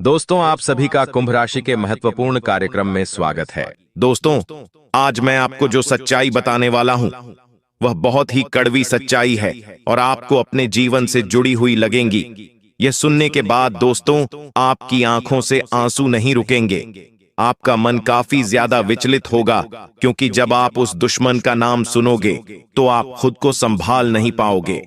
दोस्तों, आप सभी का कुंभ राशि के महत्वपूर्ण कार्यक्रम में स्वागत है। दोस्तों, आज मैं आपको जो सच्चाई बताने वाला हूं, वह बहुत ही कड़वी सच्चाई है और आपको अपने जीवन से जुड़ी हुई लगेंगी। यह सुनने के बाद दोस्तों, आपकी आंखों से आंसू नहीं रुकेंगे। आपका मन काफी ज्यादा विचलित होगा, क्योंकि जब आप उस दुश्मन का नाम सुनोगे तो आप खुद को संभाल नहीं पाओगे।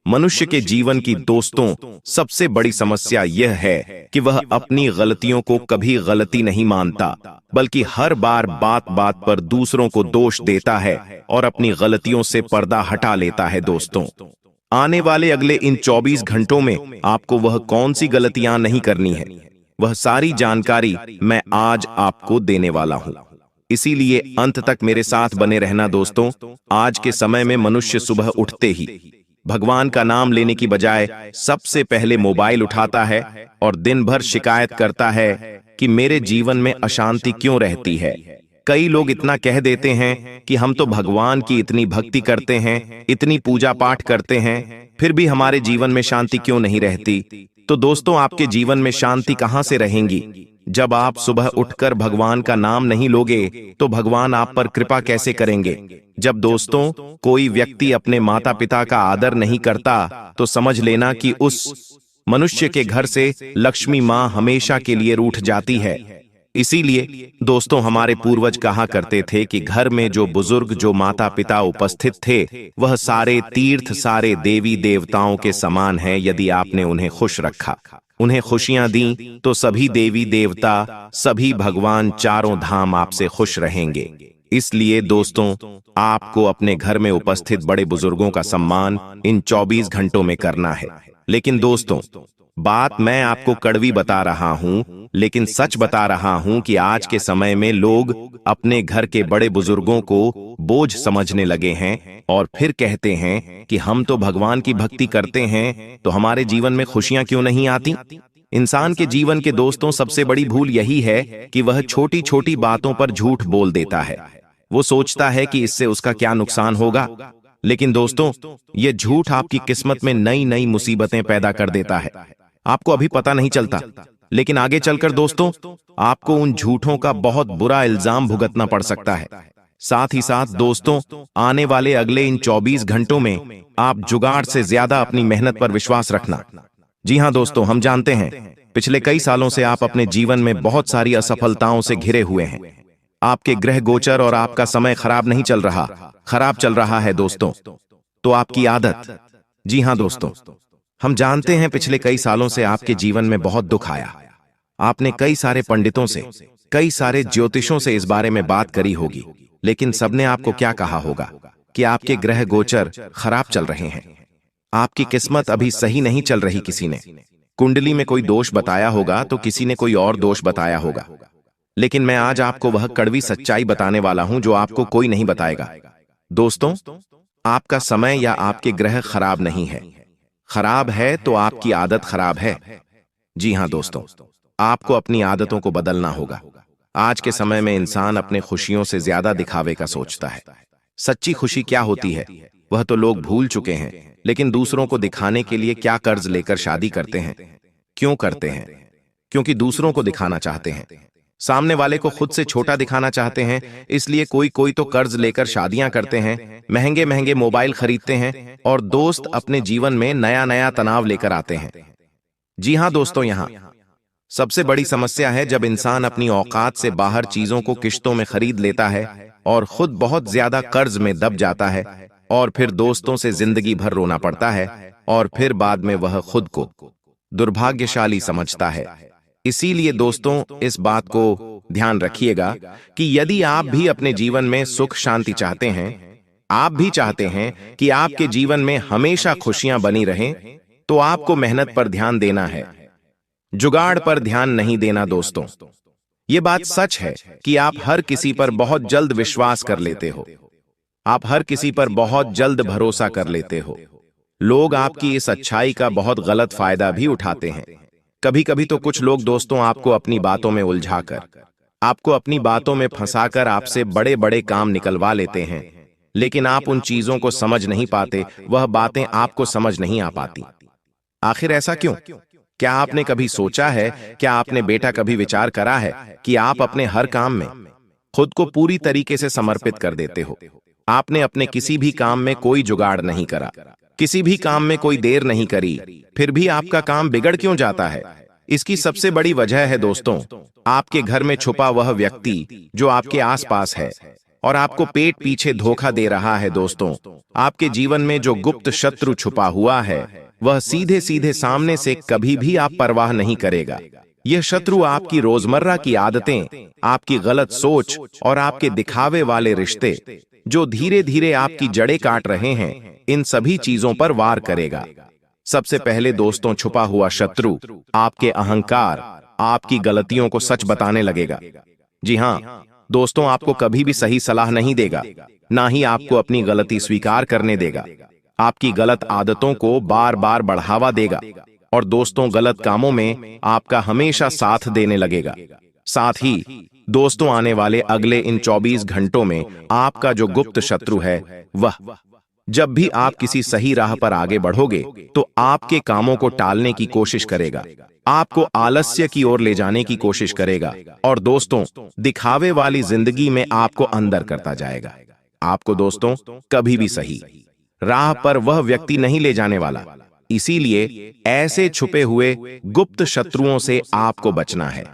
मनुष्य के जीवन की दोस्तों सबसे बड़ी समस्या यह है कि वह अपनी गलतियों को कभी गलती नहीं मानता, बल्कि हर बार बात बात पर दूसरों को दोष देता है और अपनी गलतियों से पर्दा हटा लेता है। दोस्तों, आने वाले अगले इन 24 घंटों में आपको वह कौन सी गलतियां नहीं करनी है, वह सारी जानकारी मैं आज आपको देने वाला हूं। इसीलिए अंत तक मेरे साथ बने रहना। दोस्तों, आज के समय में मनुष्य सुबह उठते ही भगवान का नाम लेने की बजाय सबसे पहले मोबाइल उठाता है और दिन भर शिकायत करता है कि मेरे जीवन में अशांति क्यों रहती है। कई लोग इतना कह देते हैं कि हम तो भगवान की इतनी भक्ति करते हैं, इतनी पूजा पाठ करते हैं, फिर भी हमारे जीवन में शांति क्यों नहीं रहती। तो दोस्तों, आपके जीवन में शांति कहां से रहेंगी? जब आप सुबह उठकर भगवान का नाम नहीं लोगे तो भगवान आप पर कृपा कैसे करेंगे? जब दोस्तों कोई व्यक्ति अपने माता पिता का आदर नहीं करता तो समझ लेना कि उस मनुष्य के घर से लक्ष्मी मां हमेशा के लिए रूठ जाती है। इसीलिए दोस्तों, हमारे पूर्वज कहा करते थे कि घर में जो बुजुर्ग, जो माता पिता उपस्थित थे, वह सारे तीर्थ, सारे देवी देवताओं के समान है। यदि आपने उन्हें खुश रखा, उन्हें खुशियां दी, तो सभी देवी देवता, सभी भगवान, चारों धाम आपसे खुश रहेंगे। इसलिए दोस्तों, आपको अपने घर में उपस्थित बड़े बुजुर्गों का सम्मान इन 24 घंटों में करना है। लेकिन दोस्तों, बात मैं आपको कड़वी बता रहा हूं, लेकिन सच बता रहा हूं कि आज के समय में लोग अपने घर के बड़े बुजुर्गों को बोझ समझने लगे हैं और फिर कहते हैं कि हम तो भगवान की भक्ति करते हैं, तो हमारे जीवन में खुशियां क्यों नहीं आती। इंसान के जीवन के दोस्तों सबसे बड़ी भूल यही है कि वह छोटी छोटी बातों पर झूठ बोल देता है। वो सोचता है कि इससे उसका क्या नुकसान होगा, लेकिन दोस्तों, यह झूठ आपकी किस्मत में नई नई मुसीबतें पैदा कर देता है। आपको अभी पता नहीं चलता, लेकिन आगे चलकर दोस्तों, आपको उन झूठों का बहुत बुरा इल्जाम भुगतना पड़ सकता है। साथ ही साथ दोस्तों, आने वाले अगले इन 24 घंटों में आप जुगाड़ से ज्यादा अपनी मेहनत पर विश्वास रखना। जी हां दोस्तों, हम जानते हैं पिछले कई सालों से आप अपने जीवन में बहुत सारी असफलताओं से घिरे हुए हैं। आपके ग्रह गोचर और आपका समय खराब नहीं चल रहा, खराब चल रहा है दोस्तों। तो आपकी आदत, जी हां दोस्तों, हम जानते हैं पिछले कई सालों से आपके जीवन में बहुत दुख आया। आपने कई सारे पंडितों से, कई सारे ज्योतिषों से इस बारे में बात करी होगी, लेकिन सबने आपको क्या कहा होगा कि आपके ग्रह गोचर खराब चल रहे हैं, आपकी किस्मत अभी सही नहीं चल रही। किसी ने कुंडली में कोई दोष बताया होगा, तो किसी ने कोई और दोष बताया होगा। लेकिन मैं आज आपको वह कड़वी सच्चाई बताने वाला हूं जो आपको कोई नहीं बताएगा। दोस्तों, आपका समय या आपके ग्रह खराब नहीं है, खराब है तो आपकी आदत खराब है। जी हां दोस्तों, आपको अपनी आदतों को बदलना होगा। आज के समय में इंसान अपने खुशियों से ज्यादा दिखावे का सोचता है। सच्ची खुशी क्या होती है, वह तो लोग भूल चुके हैं। लेकिन दूसरों को दिखाने के लिए क्या कर्ज लेकर शादी करते हैं? क्यों करते हैं? क्योंकि दूसरों को दिखाना चाहते हैं, सामने वाले को खुद से छोटा दिखाना चाहते हैं। इसलिए कोई कोई तो कर्ज लेकर शादियां करते हैं, महंगे महंगे मोबाइल खरीदते हैं और दोस्त अपने जीवन में नया नया तनाव लेकर आते हैं। जी हां दोस्तों, यहां सबसे बड़ी समस्या है जब इंसान अपनी औकात से बाहर चीजों को किश्तों में खरीद लेता है और खुद बहुत ज्यादा कर्ज में दब जाता है और फिर दोस्तों से जिंदगी भर रोना पड़ता है और फिर बाद में वह खुद को दुर्भाग्यशाली समझता है। इसीलिए दोस्तों, इस बात को ध्यान रखिएगा कि यदि आप भी अपने जीवन में सुख शांति चाहते हैं, आप भी चाहते हैं कि आपके जीवन में हमेशा खुशियां बनी रहें, तो आपको मेहनत पर ध्यान देना है, जुगाड़ पर ध्यान नहीं देना। दोस्तों, ये बात सच है कि आप हर किसी पर बहुत जल्द विश्वास कर लेते हो, आप हर किसी पर बहुत जल्द भरोसा कर लेते हो। लोग आपकी इस अच्छाई का बहुत गलत फायदा भी उठाते हैं। कभी कभी तो कुछ लोग दोस्तों आपको अपनी बातों में उलझाकर, आपको अपनी बातों में फंसाकर आपसे बड़े बड़े काम निकलवा लेते हैं, लेकिन आप उन चीजों को समझ नहीं पाते, वह बातें आपको समझ नहीं आ पाती। आखिर ऐसा क्यों? क्या आपने कभी सोचा है, क्या आपने बेटा कभी विचार करा है कि आप अपने हर काम में खुद को पूरी तरीके से समर्पित कर देते हो? आपने अपने किसी भी काम में कोई जुगाड़ नहीं करा, किसी भी काम में कोई देर नहीं करी, फिर भी आपका काम बिगड़ क्यों जाता है? इसकी सबसे बड़ी वजह है दोस्तों, आपके घर में छुपा वह व्यक्ति जो आपके आसपास है और आपको पेट पीछे धोखा दे रहा है। दोस्तों, आपके जीवन में जो गुप्त शत्रु छुपा हुआ है, वह सीधे सीधे सामने से कभी भी आप परवाह नहीं करेगा। यह शत्रु आपकी रोजमर्रा की आदतें, आपकी गलत सोच और आपके दिखावे वाले रिश्ते, जो धीरे धीरे आपकी जड़ें काट रहे हैं, इन सभी चीजों पर वार करेगा। सबसे पहले दोस्तों, छुपा हुआ शत्रु आपके अहंकार, आपकी गलतियों को सच बताने लगेगा। जी हाँ दोस्तों, आपको कभी भी सही सलाह नहीं देगा, ना ही आपको अपनी गलती स्वीकार करने देगा। आपकी गलत आदतों को बार बार बढ़ावा देगा और दोस्तों, गलत कामों में आपका हमेशा साथ देने लगेगा। साथ ही दोस्तों, आने वाले अगले इन 24 घंटों में आपका जो गुप्त शत्रु है, वह जब भी आप किसी सही राह पर आगे बढ़ोगे तो आपके कामों को टालने की कोशिश करेगा, आपको आलस्य की ओर ले जाने की कोशिश करेगा और दोस्तों, दिखावे वाली जिंदगी में आपको अंदर करता जाएगा। आपको दोस्तों कभी भी सही राह पर वह व्यक्ति नहीं ले जाने वाला। इसीलिए ऐसे छुपे हुए गुप्त शत्रुओं से आपको बचना है।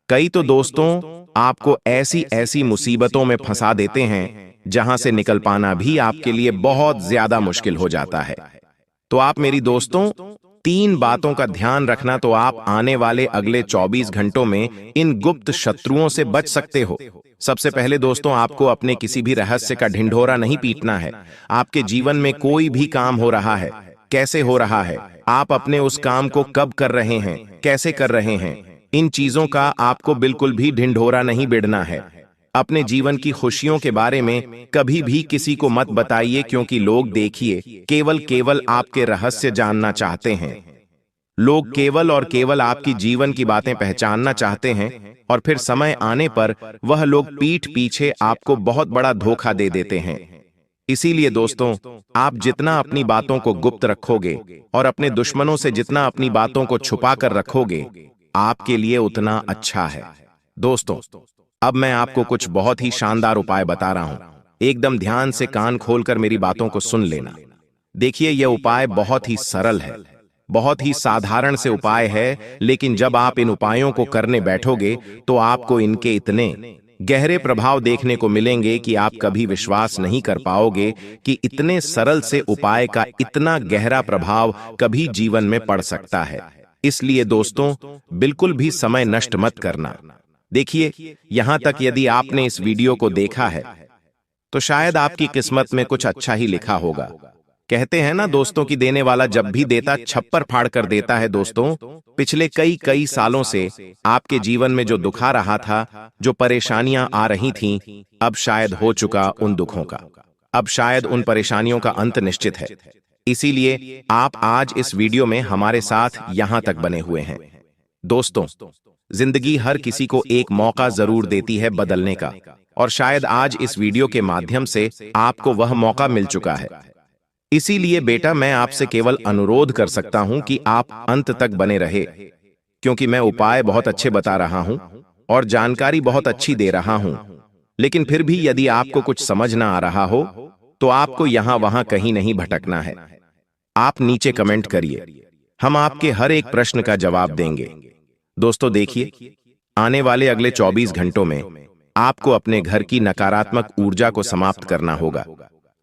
कई तो दोस्तों आपको ऐसी ऐसी मुसीबतों में फंसा देते हैं जहां से निकल पाना भी आपके लिए बहुत ज्यादा मुश्किल हो जाता है। तो आप मेरी दोस्तों 3 बातों का ध्यान रखना, तो आप आने वाले अगले 24 घंटों में इन गुप्त शत्रुओं से बच सकते हो। सबसे पहले दोस्तों, आपको अपने किसी भी रहस्य का ढिंढोरा नहीं पीटना है। आपके जीवन में कोई भी काम हो रहा है, कैसे हो रहा है, आप अपने उस काम को कब कर रहे हैं, कैसे कर रहे हैं, इन चीजों का आपको बिल्कुल भी ढिंढोरा नहीं बिड़ना है। अपने जीवन की खुशियों के बारे में कभी भी किसी को मत बताइए, क्योंकि लोग देखिए केवल आपके रहस्य जानना चाहते हैं। लोग केवल और केवल आपकी जीवन की बातें पहचानना चाहते हैं और फिर समय आने पर वह लोग पीठ पीछे आपको बहुत बड़ा धोखा दे देते हैं। इसीलिए दोस्तों, आप जितना अपनी बातों को गुप्त रखोगे और अपने दुश्मनों से जितना अपनी बातों को छुपा कर रखोगे, आपके लिए उतना अच्छा है। दोस्तों, अब मैं आपको कुछ बहुत ही शानदार उपाय बता रहा हूं। एकदम ध्यान से कान खोलकर मेरी बातों को सुन लेना। देखिए, यह उपाय बहुत ही सरल है, बहुत ही साधारण से उपाय है, लेकिन जब आप इन उपायों को करने बैठोगे तो आपको इनके इतने गहरे प्रभाव देखने को मिलेंगे कि आप कभी विश्वास नहीं कर पाओगे कि इतने सरल से उपाय का इतना गहरा प्रभाव कभी जीवन में पड़ सकता है। इसलिए दोस्तों, बिल्कुल भी समय नष्ट मत करना। देखिए, यहां तक यदि आपने इस वीडियो को देखा है तो शायद आपकी किस्मत में कुछ अच्छा ही लिखा होगा। कहते हैं ना दोस्तों कि देने वाला जब भी देता छप्पर फाड़ कर देता है। दोस्तों, पिछले कई सालों से आपके जीवन में जो दुख आ रहा था, जो परेशानियां आ रही थीं, अब शायद हो चुका उन दुखों का, अब शायद उन परेशानियों का अंत निश्चित है। इसीलिए आप आज इस वीडियो में हमारे साथ यहां तक बने हुए हैं। दोस्तों, जिंदगी हर किसी को एक मौका जरूर देती है बदलने का, और शायद आज इस वीडियो के माध्यम से आपको वह मौका मिल चुका है। इसीलिए बेटा, मैं आपसे केवल अनुरोध कर सकता हूं कि आप अंत तक बने रहे, क्योंकि मैं उपाय बहुत अच्छे बता रहा हूं और जानकारी बहुत अच्छी दे रहा हूं। लेकिन फिर भी यदि आपको कुछ समझ ना आ रहा हो तो आपको यहां वहां कहीं नहीं भटकना है। आप नीचे कमेंट करिए, हम आपके हर एक प्रश्न का जवाब देंगे। दोस्तों देखिए, आने वाले अगले 24 घंटों में आपको अपने घर की नकारात्मक ऊर्जा को समाप्त करना होगा।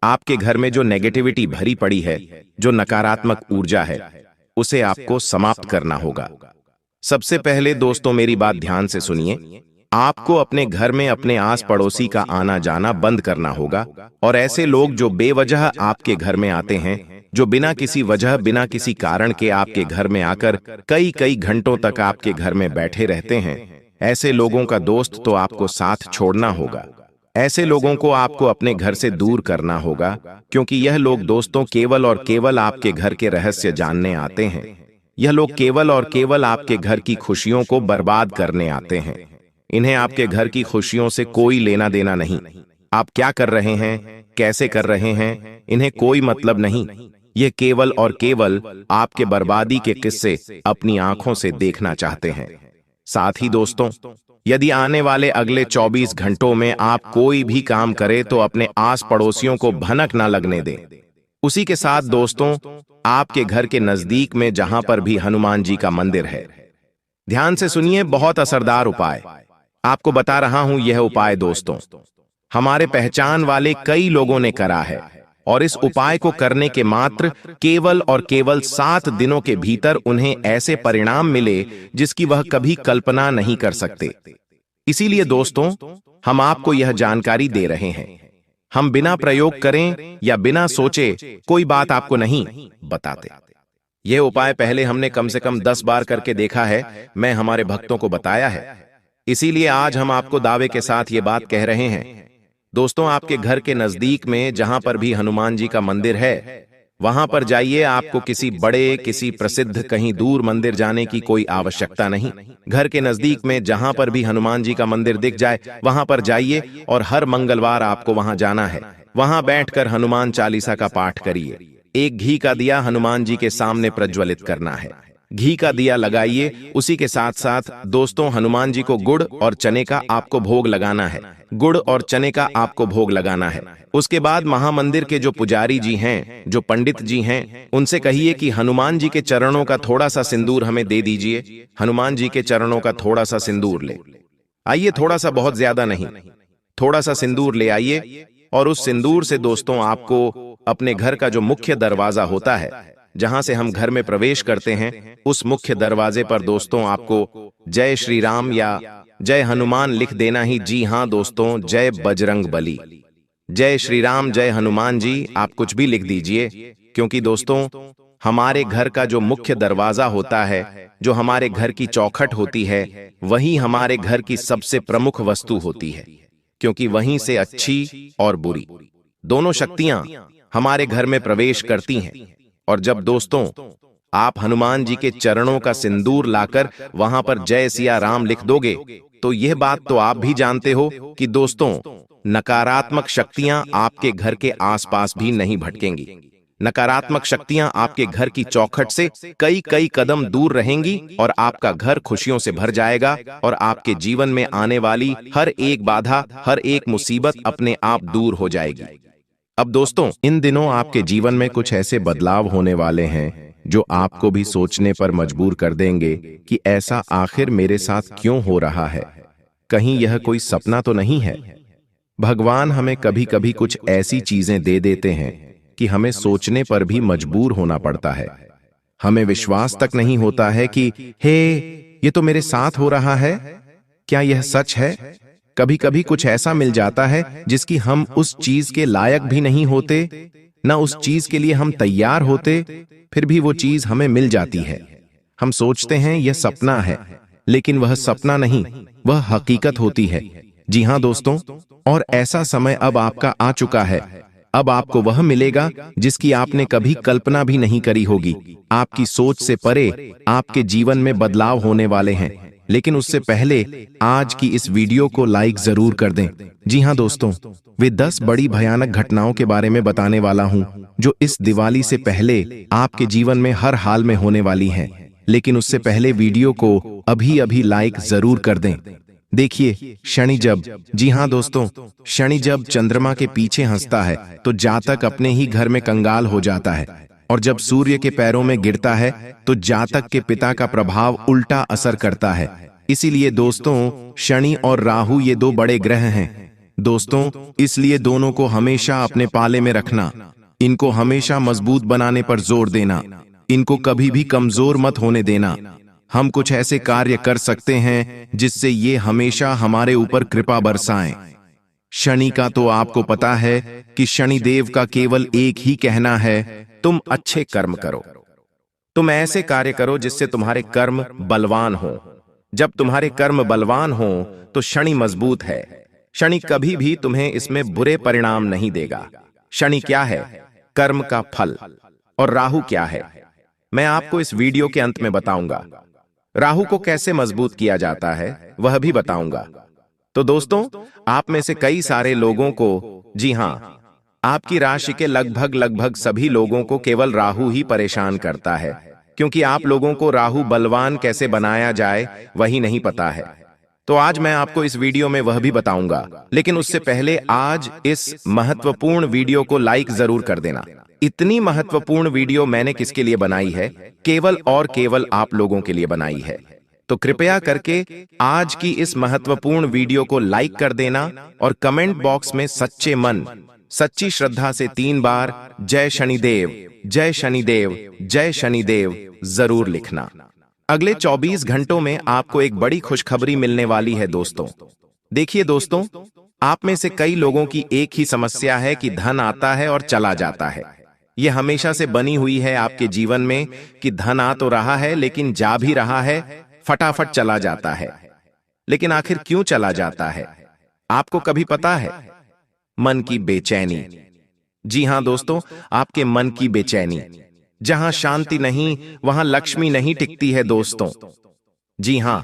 आपके घर में जो नेगेटिविटी भरी पड़ी है, जो नकारात्मक ऊर्जा है, उसे आपको समाप्त करना होगा। सबसे पहले दोस्तों मेरी बात ध्यान से सुनिए। आपको अपने घर में अपने आस पड़ोसी का आना जाना बंद करना होगा, और ऐसे लोग जो बेवजह आपके घर में आते हैं, जो बिना किसी वजह, बिना किसी कारण के आपके घर में आकर कई घंटों तक आपके घर में बैठे रहते हैं, ऐसे लोगों का दोस्त तो आपको साथ छोड़ना होगा। ऐसे लोगों को आपको अपने घर से दूर करना होगा, क्योंकि यह लोग दोस्तों केवल और केवल आपके घर के रहस्य जानने आते हैं। यह लोग केवल और केवल आपके घर की खुशियों को बर्बाद करने आते हैं। इन्हें आपके घर की खुशियों से कोई लेना देना नहीं। आप क्या कर रहे हैं, कैसे कर रहे हैं, इन्हें कोई मतलब नहीं। ये केवल और केवल आपके बर्बादी के किस्से अपनी आंखों से देखना चाहते हैं। साथ ही दोस्तों, यदि आने वाले अगले 24 घंटों में आप कोई भी काम करें तो अपने आस पड़ोसियों को भनक ना लगने दें। उसी के साथ दोस्तों, आपके घर के नजदीक में जहां पर भी हनुमान जी का मंदिर है, ध्यान से सुनिए, बहुत असरदार उपाय आपको बता रहा हूं। यह उपाय दोस्तों हमारे पहचान वाले कई लोगों ने करा है और इस उपाय को करने के मात्र केवल और केवल 7 दिनों के भीतर उन्हें ऐसे परिणाम मिले जिसकी वह कभी कल्पना नहीं कर सकते। इसीलिए दोस्तों, हम आपको यह जानकारी दे रहे हैं। हम बिना प्रयोग करें या बिना सोचे कोई बात आपको नहीं बताते। यह उपाय पहले हमने कम से कम 10 बार करके देखा है, मैं हमारे भक्तों को बताया है। इसीलिए आज हम आपको दावे के साथ ये बात कह रहे हैं। दोस्तों, आपके घर के नजदीक में जहां पर भी हनुमान जी का मंदिर है, वहां पर जाइए। आपको किसी बड़े, किसी प्रसिद्ध, कहीं दूर मंदिर जाने की कोई आवश्यकता नहीं। घर के नजदीक में जहां पर भी हनुमान जी का मंदिर दिख जाए, वहां पर जाइए और हर मंगलवार आपको वहां जाना है। वहां बैठकर हनुमान चालीसा का पाठ करिए। एक घी का दिया हनुमान जी के सामने प्रज्वलित करना है। घी का दिया लगाइए। उसी के साथ साथ दोस्तों, हनुमान जी को गुड़ और चने का आपको भोग लगाना है। गुड़ और चने का आपको भोग लगाना है। उसके बाद महामंदिर के जो पुजारी जी हैं, जो पंडित जी हैं, उनसे कहिए कि हनुमान जी के चरणों का थोड़ा सा सिंदूर हमें दे दीजिए। हनुमान जी के चरणों का थोड़ा सा सिंदूर ले आइए, थोड़ा सा, बहुत ज्यादा नहीं, थोड़ा सा सिंदूर ले आइए। और उस सिंदूर से दोस्तों आपको अपने घर का जो मुख्य दरवाजा होता है, जहां से हम घर में प्रवेश करते हैं, उस मुख्य दरवाजे पर दोस्तों आपको जय श्री राम या जय हनुमान लिख देना ही। जी हां दोस्तों, जय बजरंग बली, जय श्री राम, जय हनुमान जी, आप कुछ भी लिख दीजिए। क्योंकि दोस्तों, हमारे घर का जो मुख्य दरवाजा होता है, जो हमारे घर की चौखट होती है, वही हमारे घर की सबसे प्रमुख वस्तु होती है। क्योंकि वहीं से अच्छी और बुरी दोनों शक्तियां हमारे घर में प्रवेश करती हैं। और जब दोस्तों आप हनुमान जी के चरणों का सिंदूर लाकर वहां पर जय सिया राम लिख दोगे, तो यह बात तो आप भी जानते हो कि दोस्तों नकारात्मक शक्तियां आपके घर के आसपास भी नहीं भटकेंगी। नकारात्मक शक्तियां आपके घर की चौखट से कई कई कदम दूर रहेंगी और आपका घर खुशियों से भर जाएगा और आपके जीवन में आने वाली हर एक बाधा, हर एक मुसीबत अपने आप दूर हो जाएगी। अब दोस्तों, इन दिनों आपके जीवन में कुछ ऐसे बदलाव होने वाले हैं जो आपको भी सोचने पर मजबूर कर देंगे कि ऐसा आखिर मेरे साथ क्यों हो रहा है। कहीं यह कोई सपना तो नहीं है। भगवान हमें कभी कभी कुछ ऐसी चीजें दे देते हैं कि हमें सोचने पर भी मजबूर होना पड़ता है। हमें विश्वास तक नहीं होता है कि हे, ये तो मेरे साथ हो रहा है। क्या यह सच है? कभी कभी कुछ ऐसा मिल जाता है जिसकी हम उस चीज के लायक भी नहीं होते, न उस चीज के लिए हम तैयार होते, फिर भी वो चीज हमें मिल जाती है। हम सोचते हैं यह सपना है, लेकिन वह सपना नहीं, वह हकीकत होती है। जी हां दोस्तों, और ऐसा समय अब आपका आ चुका है। अब आपको वह मिलेगा जिसकी आपने कभी कल्पना भी नहीं करी होगी। आपकी सोच से परे आपके जीवन में बदलाव होने वाले हैं। लेकिन उससे पहले आज की इस वीडियो को लाइक जरूर कर दें। जी हां दोस्तों, वे 10 बड़ी भयानक घटनाओं के बारे में बताने वाला हूं जो इस दिवाली से पहले आपके जीवन में हर हाल में होने वाली हैं। लेकिन उससे पहले वीडियो को अभी अभी लाइक जरूर कर दें। देखिए, शनि जब, जी हां दोस्तों, शनि जब चंद्रमा के पीछे हंसता है तो जातक अपने ही घर में कंगाल हो जाता है, और जब सूर्य के पैरों में गिरता है तो जातक के पिता का प्रभाव उल्टा असर करता है। इसीलिए दोस्तों, शनि और राहु ये 2 बड़े ग्रह हैं दोस्तों, इसलिए दोनों को हमेशा अपने पाले में रखना, इनको हमेशा मजबूत बनाने पर जोर देना, इनको कभी भी कमजोर मत होने देना। हम कुछ ऐसे कार्य कर सकते हैं जिससे ये हमेशा हमारे ऊपर कृपा बरसाएं। शनि का तो आपको पता है कि शनि देव का केवल एक ही कहना है, तुम अच्छे कर्म करो, तुम ऐसे कार्य करो जिससे तुम्हारे कर्म बलवान हो। जब तुम्हारे कर्म बलवान हो तो शनि मजबूत है। शनि कभी भी तुम्हें इसमें बुरे परिणाम नहीं देगा। शनि क्या है? कर्म का फल। और राहु क्या है? मैं आपको इस वीडियो के अंत में बताऊंगा। राहु को कैसे मजबूत किया जाता है वह भी बताऊंगा। तो दोस्तों, आप में से कई सारे लोगों को, जी हां, आपकी राशि के लगभग सभी लोगों को केवल राहु ही परेशान करता है, क्योंकि आप लोगों को राहु बलवान कैसे बनाया जाए वही नहीं पता है। तो आज मैं आपको इस वीडियो में वह भी बताऊंगा, लेकिन उससे पहले आज इस महत्वपूर्ण वीडियो को लाइक जरूर कर देना। इतनी महत्वपूर्ण वीडियो मैंने किसके लिए बनाई है? केवल और केवल आप लोगों के लिए बनाई है। तो कृपया करके आज की इस महत्वपूर्ण वीडियो को लाइक कर देना और कमेंट बॉक्स में सच्चे मन, सच्ची श्रद्धा से 3 बार जय शनिदेव, जय शनिदेव, जय शनिदेव जरूर लिखना। अगले 24 घंटों में आपको एक बड़ी खुशखबरी मिलने वाली है दोस्तों। देखिए दोस्तों, आप में से कई लोगों की एक ही समस्या है कि धन आता है और चला जाता है। यह हमेशा से बनी हुई है आपके जीवन में कि धन आ तो रहा है लेकिन जा भी रहा है, फटाफट चला जाता है। लेकिन आखिर क्यों चला जाता है? आपको कभी पता है? मन की बेचैनी। जी हां दोस्तों, आपके मन की बेचैनी। जहां शांति नहीं वहां लक्ष्मी नहीं टिकती है दोस्तों। जी हां,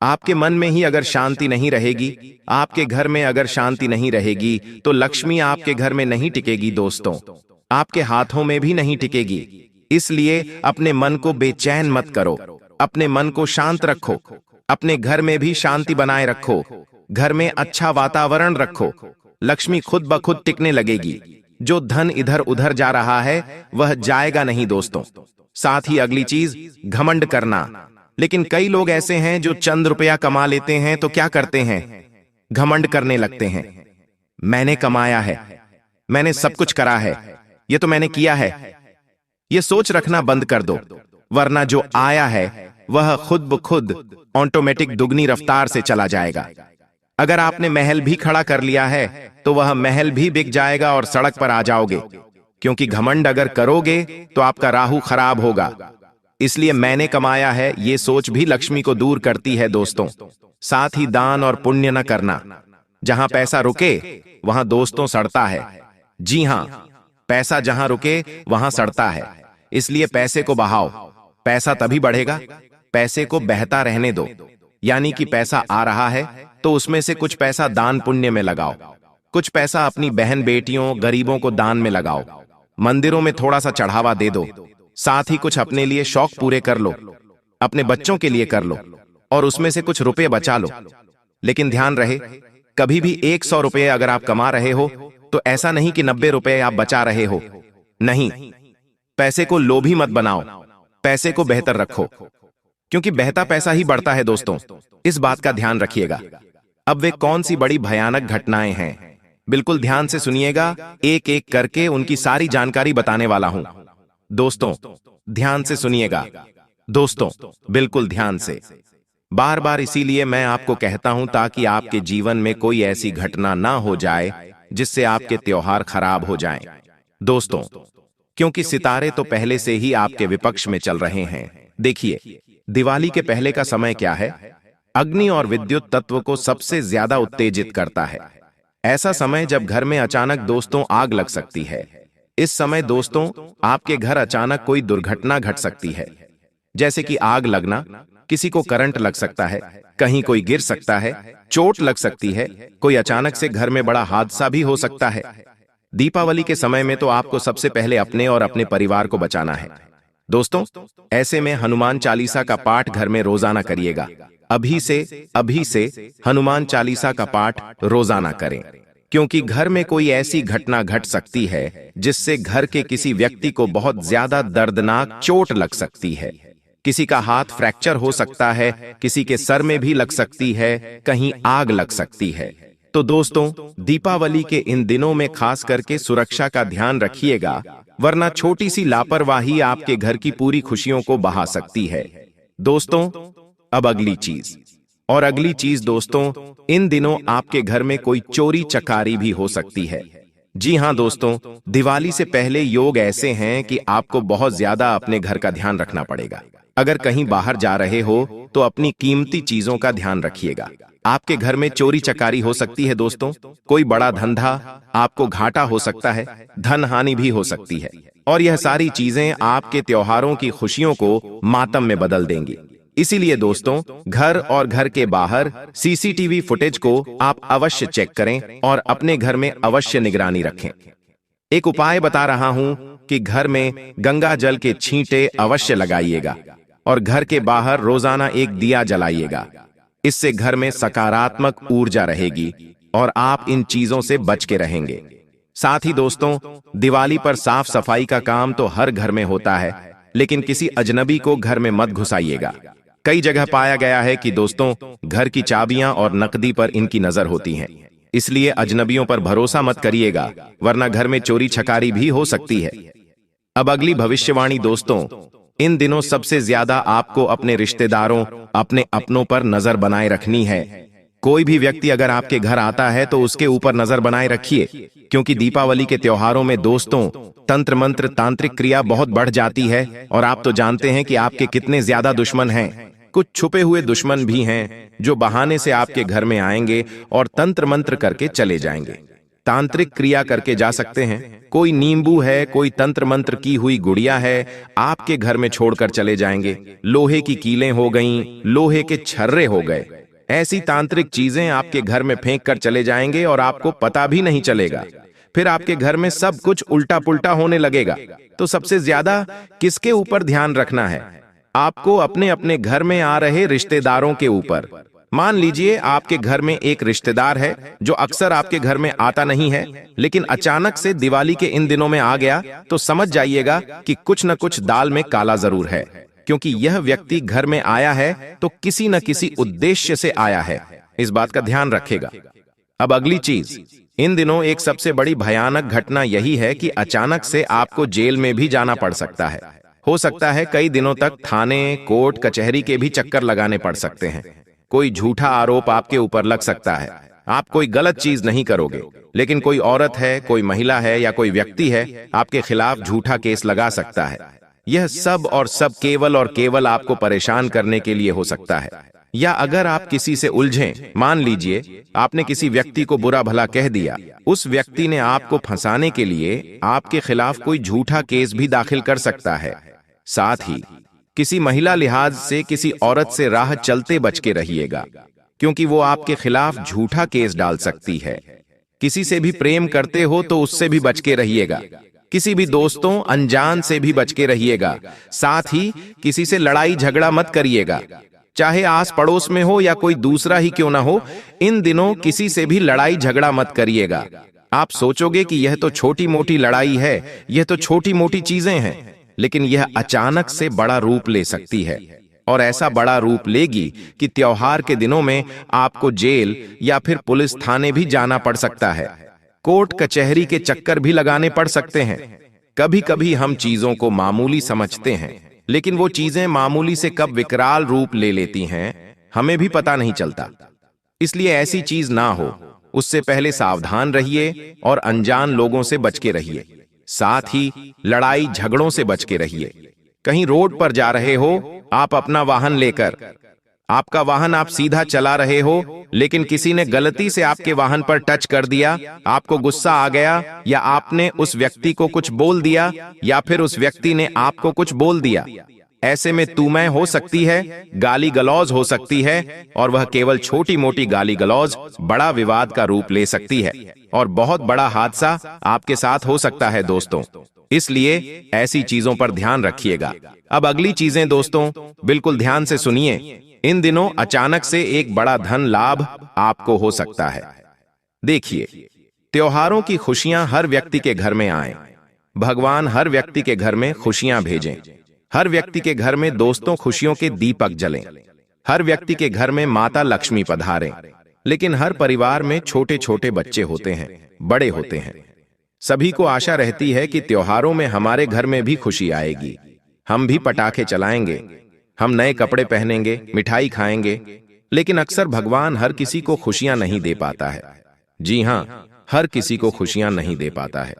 आपके मन में ही अगर शांति नहीं रहेगी, आपके घर में अगर शांति नहीं रहेगी, तो लक्ष्मी आपके घर में नहीं टिकेगी दोस्तों, आपके हाथों में भी नहीं टिकेगी। इसलिए अपने मन को बेचैन मत करो, अपने मन को शांत रखो, अपने घर में भी शांति बनाए रखो, घर में अच्छा वातावरण रखो। लक्ष्मी खुद ब खुद टिकने लगेगी। जो धन इधर उधर जा रहा है वह जाएगा नहीं दोस्तों। साथ ही अगली चीज, घमंड करना। लेकिन कई लोग ऐसे हैं जो चंद रुपया कमा लेते हैं तो क्या करते हैं? घमंड करने लगते हैं। मैंने कमाया है, मैंने सब कुछ करा है, ये तो मैंने किया है। ये सोच रखना बंद कर दो, वरना जो आया है वह खुद ब खुद ऑटोमेटिक दुगनी रफ्तार से चला जाएगा। अगर आपने महल भी खड़ा कर लिया है तो वह महल भी बिक जाएगा और सड़क पर आ जाओगे, क्योंकि घमंड अगर करोगे तो आपका राहु खराब होगा। इसलिए मैंने कमाया है ये सोच भी लक्ष्मी को दूर करती है दोस्तों। साथ ही दान और पुण्य न करना। जहां पैसा रुके वहां दोस्तों सड़ता है। जी हां, पैसा जहां रुके वहां सड़ता है। इसलिए पैसे को बहाओ, पैसा तभी बढ़ेगा। पैसे को बहता रहने दो, यानी कि पैसा आ रहा है तो उसमें से कुछ पैसा दान पुण्य में लगाओ, कुछ पैसा अपनी बहन बेटियों गरीबों को दान में लगाओ, मंदिरों में थोड़ा सा चढ़ावा दे दो। साथ ही कुछ अपने लिए शौक पूरे कर लो, अपने बच्चों के लिए कर लो और उसमें से कुछ रुपए बचा लो। लेकिन ध्यान रहे, कभी भी 100 रुपए अगर आप कमा रहे हो तो ऐसा नहीं कि 90 रुपए आप बचा रहे हो। नहीं, पैसे को लोभी मत बनाओ, पैसे को बेहतर रखो, क्योंकि बहता पैसा ही बढ़ता है दोस्तों। इस बात का ध्यान रखिएगा। अब वे कौन सी बड़ी भयानक घटनाएं हैं, बिल्कुल ध्यान से सुनिएगा। एक एक करके उनकी सारी जानकारी बताने वाला हूं। दोस्तों ध्यान से सुनिएगा, दोस्तों बिल्कुल ध्यान से। बार बार इसीलिए मैं आपको कहता हूं ताकि आपके जीवन में कोई ऐसी घटना ना हो जाए जिससे आपके त्योहार खराब हो जाएं। दोस्तों, क्योंकि सितारे तो पहले से ही आपके विपक्ष में चल रहे हैं। देखिए, दिवाली के पहले का समय क्या है? अग्नि और विद्युत तत्व को सबसे ज्यादा उत्तेजित करता है। ऐसा समय जब घर में अचानक दोस्तों आग लग सकती है। इस समय दोस्तों आपके घर अचानक कोई दुर्घटना घट सकती है, जैसे कि आग लगना, किसी को करंट लग सकता है, कहीं कोई गिर सकता है, चोट लग सकती है, कोई अचानक से घर में बड़ा हादसा भी हो सकता है। दीपावली के समय में तो आपको सबसे पहले अपने और अपने परिवार को बचाना है। दोस्तों, ऐसे में हनुमान चालीसा का पाठ घर में रोजाना करिएगा। अभी से हनुमान चालीसा का पाठ रोजाना करें, क्योंकि घर में कोई ऐसी घटना घट सकती है जिससे घर के किसी व्यक्ति को बहुत ज्यादा दर्दनाक चोट लग सकती है। किसी का हाथ फ्रैक्चर हो सकता है, किसी के सर में भी लग सकती है, कहीं आग लग सकती है। तो दोस्तों, दीपावली के इन दिनों में खास करके सुरक्षा का ध्यान रखिएगा, वरना छोटी सी लापरवाही आपके घर की पूरी खुशियों को बहा सकती है। दोस्तों, अब अगली चीज दोस्तों, इन दिनों आपके घर में कोई चोरी चकारी भी हो सकती है। जी हां दोस्तों, दिवाली से पहले योग ऐसे हैं कि आपको बहुत ज्यादा अपने घर का ध्यान रखना पड़ेगा। अगर कहीं बाहर जा रहे हो तो अपनी कीमती चीजों का ध्यान रखिएगा। आपके घर में चोरी चकारी हो सकती है दोस्तों, कोई बड़ा धंधा आपको घाटा हो सकता है, धन हानि भी हो सकती है, और यह सारी चीजें आपके त्योहारों की खुशियों को मातम में बदल देंगी। इसीलिए दोस्तों, घर और घर के बाहर सीसीटीवी फुटेज को आप अवश्य चेक करें और अपने घर में अवश्य निगरानी रखें। एक उपाय बता रहा हूं कि घर में गंगा जल के छींटे अवश्य लगाइएगा और घर के बाहर रोजाना एक दिया जलाइएगा। इससे घर में सकारात्मक ऊर्जा रहेगी और आप इन चीजों से बच के रहेंगे। साथ ही दोस्तों, दिवाली पर साफ सफाई का काम तो हर घर में होता है, लेकिन किसी अजनबी को घर में मत घुसाइएगा। कई जगह पाया गया है कि दोस्तों, घर की चाबियां और नकदी पर इनकी नजर होती है, इसलिए अजनबियों पर भरोसा मत करिएगा, वरना घर में चोरी छकारी भी हो सकती है। अब अगली भविष्यवाणी दोस्तों, इन दिनों सबसे ज्यादा आपको अपने रिश्तेदारों, अपने अपनों पर नजर बनाए रखनी है। कोई भी व्यक्ति अगर आपके घर आता है तो उसके ऊपर नजर बनाए रखिए, क्योंकि दीपावली के त्योहारों में दोस्तों तंत्र मंत्र तांत्रिक क्रिया बहुत बढ़ जाती है और आप तो जानते हैं कि आपके कितने ज्यादा दुश्मन हैं। कुछ छुपे हुए दुश्मन भी हैं जो बहाने से आपके घर में आएंगे और तंत्र मंत्र करके चले जाएंगे। तांत्रिक क्रिया करके जा सकते हैं, कोई नींबू है, कोई तंत्र मंत्र की हुई गुड़िया है, आपके घर में छोड़कर चले जाएंगे। लोहे की कीलें हो गईं, लोहे के छर्रे हो गए, ऐसी तांत्रिक चीजें आपके घर में फेंक कर चले जाएंगे और आपको पता भी नहीं चलेगा। फिर आपके घर में सब कुछ उल्टा पुल्टा होने लगेगा। तो सबसे ज्यादा किसके ऊपर ध्यान रखना है? आपको अपने अपने घर में आ रहे रिश्तेदारों के ऊपर। मान लीजिए आपके घर में एक रिश्तेदार है जो अक्सर आपके घर में आता नहीं है, लेकिन अचानक से दिवाली के इन दिनों में आ गया, तो समझ जाइएगा कि कुछ न कुछ दाल में काला जरूर है, क्योंकि यह व्यक्ति घर में आया है तो किसी न किसी उद्देश्य से आया है। इस बात का ध्यान रखेगा। अब अगली चीज, इन दिनों एक सबसे बड़ी भयानक घटना यही है कि अचानक से आपको जेल में भी जाना पड़ सकता है। हो सकता है कई दिनों तक थाने, कोर्ट, कचहरी के भी चक्कर लगाने पड़ सकते हैं। कोई झूठा आरोप आपके ऊपर लग सकता है। आप कोई गलत चीज नहीं करोगे, लेकिन कोई औरत है, कोई महिला है या कोई व्यक्ति है आपके खिलाफ झूठा केस लगा सकता है। यह सब और सब केवल और केवल आपको परेशान करने के लिए हो सकता है। या अगर आप किसी से उलझें, मान लीजिए आपने किसी व्यक्ति को बुरा भला कह दिया, उस व्यक्ति ने आपको फंसाने के लिए आपके खिलाफ कोई झूठा केस भी दाखिल कर सकता है। साथ ही किसी महिला लिहाज से किसी औरत से राह चलते बच के रहिएगा, क्योंकि वो आपके खिलाफ झूठा केस डाल सकती है। किसी से भी प्रेम करते हो तो उससे भी बच के रहिएगा। किसी भी दोस्तों अनजान से भी बच के रहिएगा। साथ ही किसी से लड़ाई झगड़ा मत करिएगा, चाहे आस पड़ोस में हो या कोई दूसरा ही क्यों ना हो। इन दिनों किसी से भी लड़ाई झगड़ा मत करिएगा। आप सोचोगे कि यह तो छोटी मोटी लड़ाई है, यह तो छोटी मोटी चीजें हैं, लेकिन यह अचानक से बड़ा रूप ले सकती है, और ऐसा बड़ा रूप लेगी कि त्योहार के दिनों में आपको जेल या फिर पुलिस थाने भी जाना पड़ सकता है। कोर्ट कचहरी के चक्कर भी लगाने पड़ सकते हैं। कभी कभी हम चीजों को मामूली समझते हैं, लेकिन वो चीजें मामूली से कब विकराल रूप ले लेती हैं हमें भी पता नहीं चलता। इसलिए ऐसी चीज ना हो, उससे पहले सावधान रहिए और अनजान लोगों से बच के रहिए। साथ ही लड़ाई झगड़ों से बच के रहिए। कहीं रोड पर जा रहे हो आप अपना वाहन लेकर, आपका वाहन आप सीधा चला रहे हो, लेकिन किसी ने गलती से आपके वाहन पर टच कर दिया, आपको गुस्सा आ गया, या आपने उस व्यक्ति को कुछ बोल दिया या फिर उस व्यक्ति ने आपको कुछ बोल दिया। ऐसे में तू मैं हो सकती है, गाली गलौज हो सकती है, और वह केवल छोटी मोटी गाली गलौज बड़ा विवाद का रूप ले सकती है और बहुत बड़ा हादसा आपके साथ हो सकता है दोस्तों। इसलिए ऐसी चीजों पर ध्यान रखिएगा। अब अगली चीजें दोस्तों बिल्कुल ध्यान से सुनिए। इन दिनों अचानक से एक बड़ा धन लाभ आपको हो सकता है। देखिए, त्योहारों की खुशियां हर व्यक्ति के घर में आए। भगवान हर व्यक्ति के घर में खुशियां भेजें। हर व्यक्ति के घर में दोस्तों खुशियों के दीपक जलें। हर व्यक्ति के घर में माता लक्ष्मी पधारें। लेकिन हर परिवार में छोटे छोटे बच्चे होते हैं, बड़े होते हैं। सभी को आशा रहती है कि त्योहारों में हमारे घर में भी खुशी आएगी। हम भी पटाखे चलाएंगे, हम नए कपड़े पहनेंगे, मिठाई खाएंगे। लेकिन अक्सर भगवान हर किसी को खुशियां नहीं दे पाता है। जी हां, हर किसी को खुशियां नहीं दे पाता है।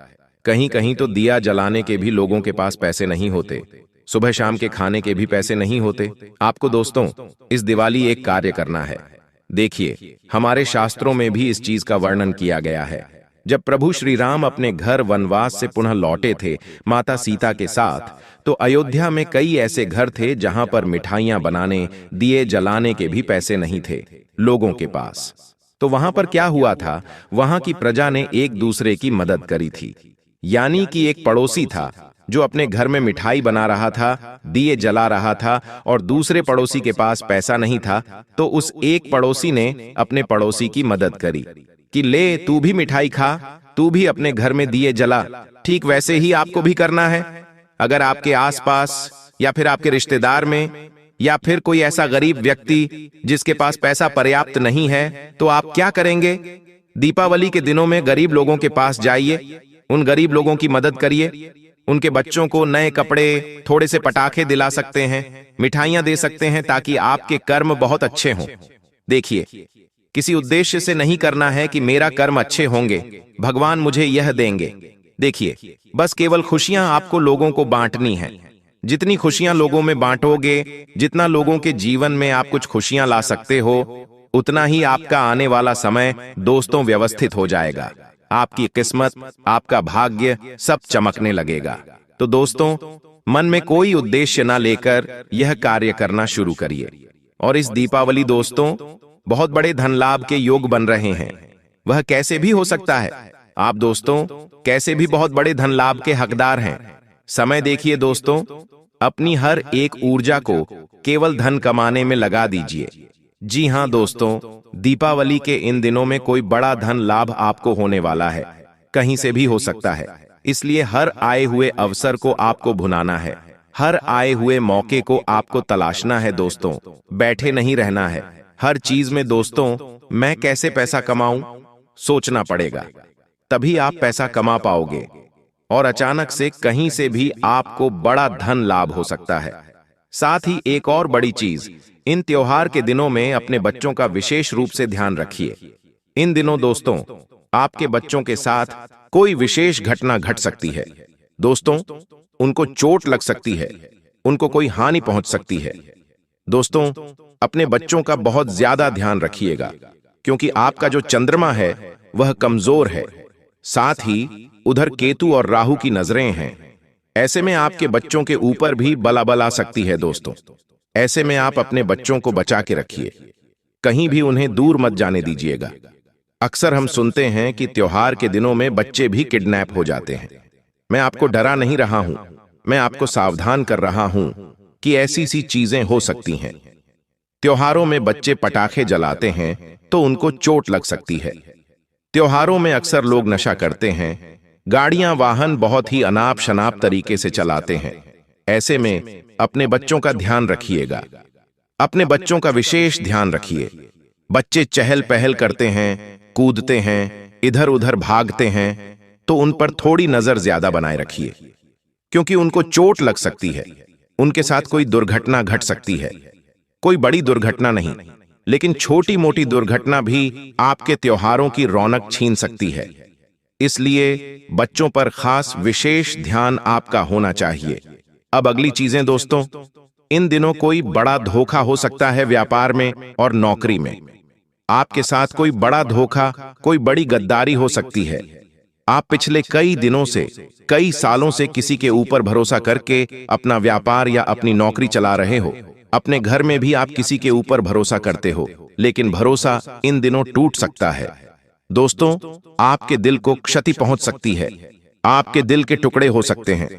कहीं कहीं तो दिया जलाने के भी लोगों के पास पैसे नहीं होते, सुबह शाम के खाने के भी पैसे नहीं होते। आपको दोस्तों इस दिवाली एक कार्य करना है। देखिए, हमारे शास्त्रों में भी इस चीज का वर्णन किया गया है। जब प्रभु श्री राम अपने घर वनवास से पुनः लौटे थे माता सीता के साथ, तो अयोध्या में कई ऐसे घर थे जहां पर मिठाइयां बनाने, दिए जलाने के भी पैसे नहीं थे लोगों के पास। तो वहां पर क्या हुआ था, वहां की प्रजा ने एक दूसरे की मदद करी थी। यानी कि एक पड़ोसी था जो अपने घर में मिठाई बना रहा था, दिए जला रहा था और दूसरे पड़ोसी के पास पैसा नहीं था, तो उस एक पड़ोसी ने अपने पड़ोसी की मदद करी कि ले तू भी मिठाई खा, तू भी अपने घर में दिए जला। ठीक वैसे ही आपको भी करना है। अगर आपके आसपास या फिर आपके रिश्तेदार में या फिर कोई ऐसा गरीब व्यक्ति जिसके पास पैसा पर्याप्त नहीं है, तो आप क्या करेंगे? दीपावली के दिनों में गरीब लोगों के पास जाइए, उन गरीब लोगों की मदद करिए, उनके बच्चों को नए कपड़े, थोड़े से पटाखे दिला सकते हैं, मिठाइयां दे सकते हैं, ताकि आपके कर्म बहुत अच्छे हों। देखिए, किसी उद्देश्य से नहीं करना है कि मेरा कर्म अच्छे होंगे, भगवान मुझे यह देंगे। देखिए, बस केवल खुशियां आपको लोगों को बांटनी है। जितनी खुशियां लोगों में बांटोगे, जितना लोगों के जीवन में आप कुछ खुशियां ला सकते हो, उतना ही आपका आने वाला समय दोस्तों व्यवस्थित हो जाएगा। आपकी किस्मत, आपका भाग्य सब चमकने लगेगा। तो दोस्तों, मन में कोई उद्देश्य ना लेकर यह कार्य करना शुरू करिए। और इस दीपावली दोस्तों, बहुत बड़े धन लाभ के योग बन रहे हैं। वह कैसे भी हो सकता है। आप दोस्तों कैसे भी बहुत बड़े धन लाभ के हकदार हैं। समय देखिए दोस्तों, अपनी हर एक ऊर्जा को केवल धन कमाने में लगा दीजिए। जी हां दोस्तों, दीपावली के इन दिनों में कोई बड़ा धन लाभ आपको होने वाला है, कहीं से भी हो सकता है। इसलिए हर आए हुए अवसर को आपको भुनाना है, हर आए हुए मौके को आपको तलाशना है दोस्तों, बैठे नहीं रहना है। हर चीज में दोस्तों, मैं कैसे पैसा कमाऊं, सोचना पड़ेगा, तभी आप पैसा कमा पाओगे। और अचानक से कहीं से भी आपको बड़ा धन लाभ हो सकता है। साथ ही एक और बड़ी चीज, इन त्योहार के दिनों में अपने बच्चों का विशेष रूप से ध्यान रखिए। इन दिनों दोस्तों, आपके बच्चों के साथ कोई विशेष घटना घट सकती है। दोस्तों, उनको चोट लग सकती है, उनको कोई हानि पहुंच सकती है। दोस्तों, अपने बच्चों का बहुत ज्यादा ध्यान रखिएगा, क्योंकि आपका जो चंद्रमा है वह कमजोर है। साथ ही उधर केतु और राहु की नजरें हैं। ऐसे में आपके बच्चों के ऊपर भी बला बला सकती है दोस्तों। ऐसे में आप अपने बच्चों को बचा के रखिए, कहीं भी उन्हें दूर मत जाने दीजिएगा। अक्सर हम सुनते हैं कि त्योहार के दिनों में बच्चे भी किडनैप हो जाते हैं। मैं आपको डरा नहीं रहा हूं, मैं आपको सावधान कर रहा हूं कि ऐसी सी चीजें हो सकती हैं। त्योहारों में बच्चे पटाखे जलाते हैं तो उनको चोट लग सकती है। त्योहारों में अक्सर लोग नशा करते हैं, गाड़ियां वाहन बहुत ही अनाप शनाप तरीके से चलाते हैं। ऐसे में अपने बच्चों का ध्यान रखिएगा, अपने बच्चों का विशेष ध्यान रखिए। बच्चे चहल पहल करते हैं, कूदते हैं, इधर उधर भागते हैं, तो उन पर थोड़ी नजर ज्यादा बनाए रखिए, क्योंकि उनको चोट लग सकती है। उनके साथ कोई दुर्घटना घट सकती है। कोई बड़ी दुर्घटना नहीं, लेकिन छोटी मोटी दुर्घटना भी आपके त्योहारों की रौनक छीन सकती है। इसलिए बच्चों पर खास विशेष ध्यान आपका होना चाहिए। अब अगली चीजें दोस्तों, इन दिनों कोई बड़ा धोखा हो सकता है व्यापार में और नौकरी में। आपके साथ कोई बड़ा धोखा, कोई बड़ी गद्दारी हो सकती है। आप पिछले कई दिनों से, कई सालों से किसी के ऊपर भरोसा करके अपना व्यापार या अपनी नौकरी चला रहे हो। अपने घर में भी आप किसी के ऊपर भरोसा करते हो, लेकिन भरोसा इन दिनों टूट सकता है। दोस्तों, आपके दिल को क्षति पहुंच सकती है, आपके दिल के टुकड़े हो सकते हैं।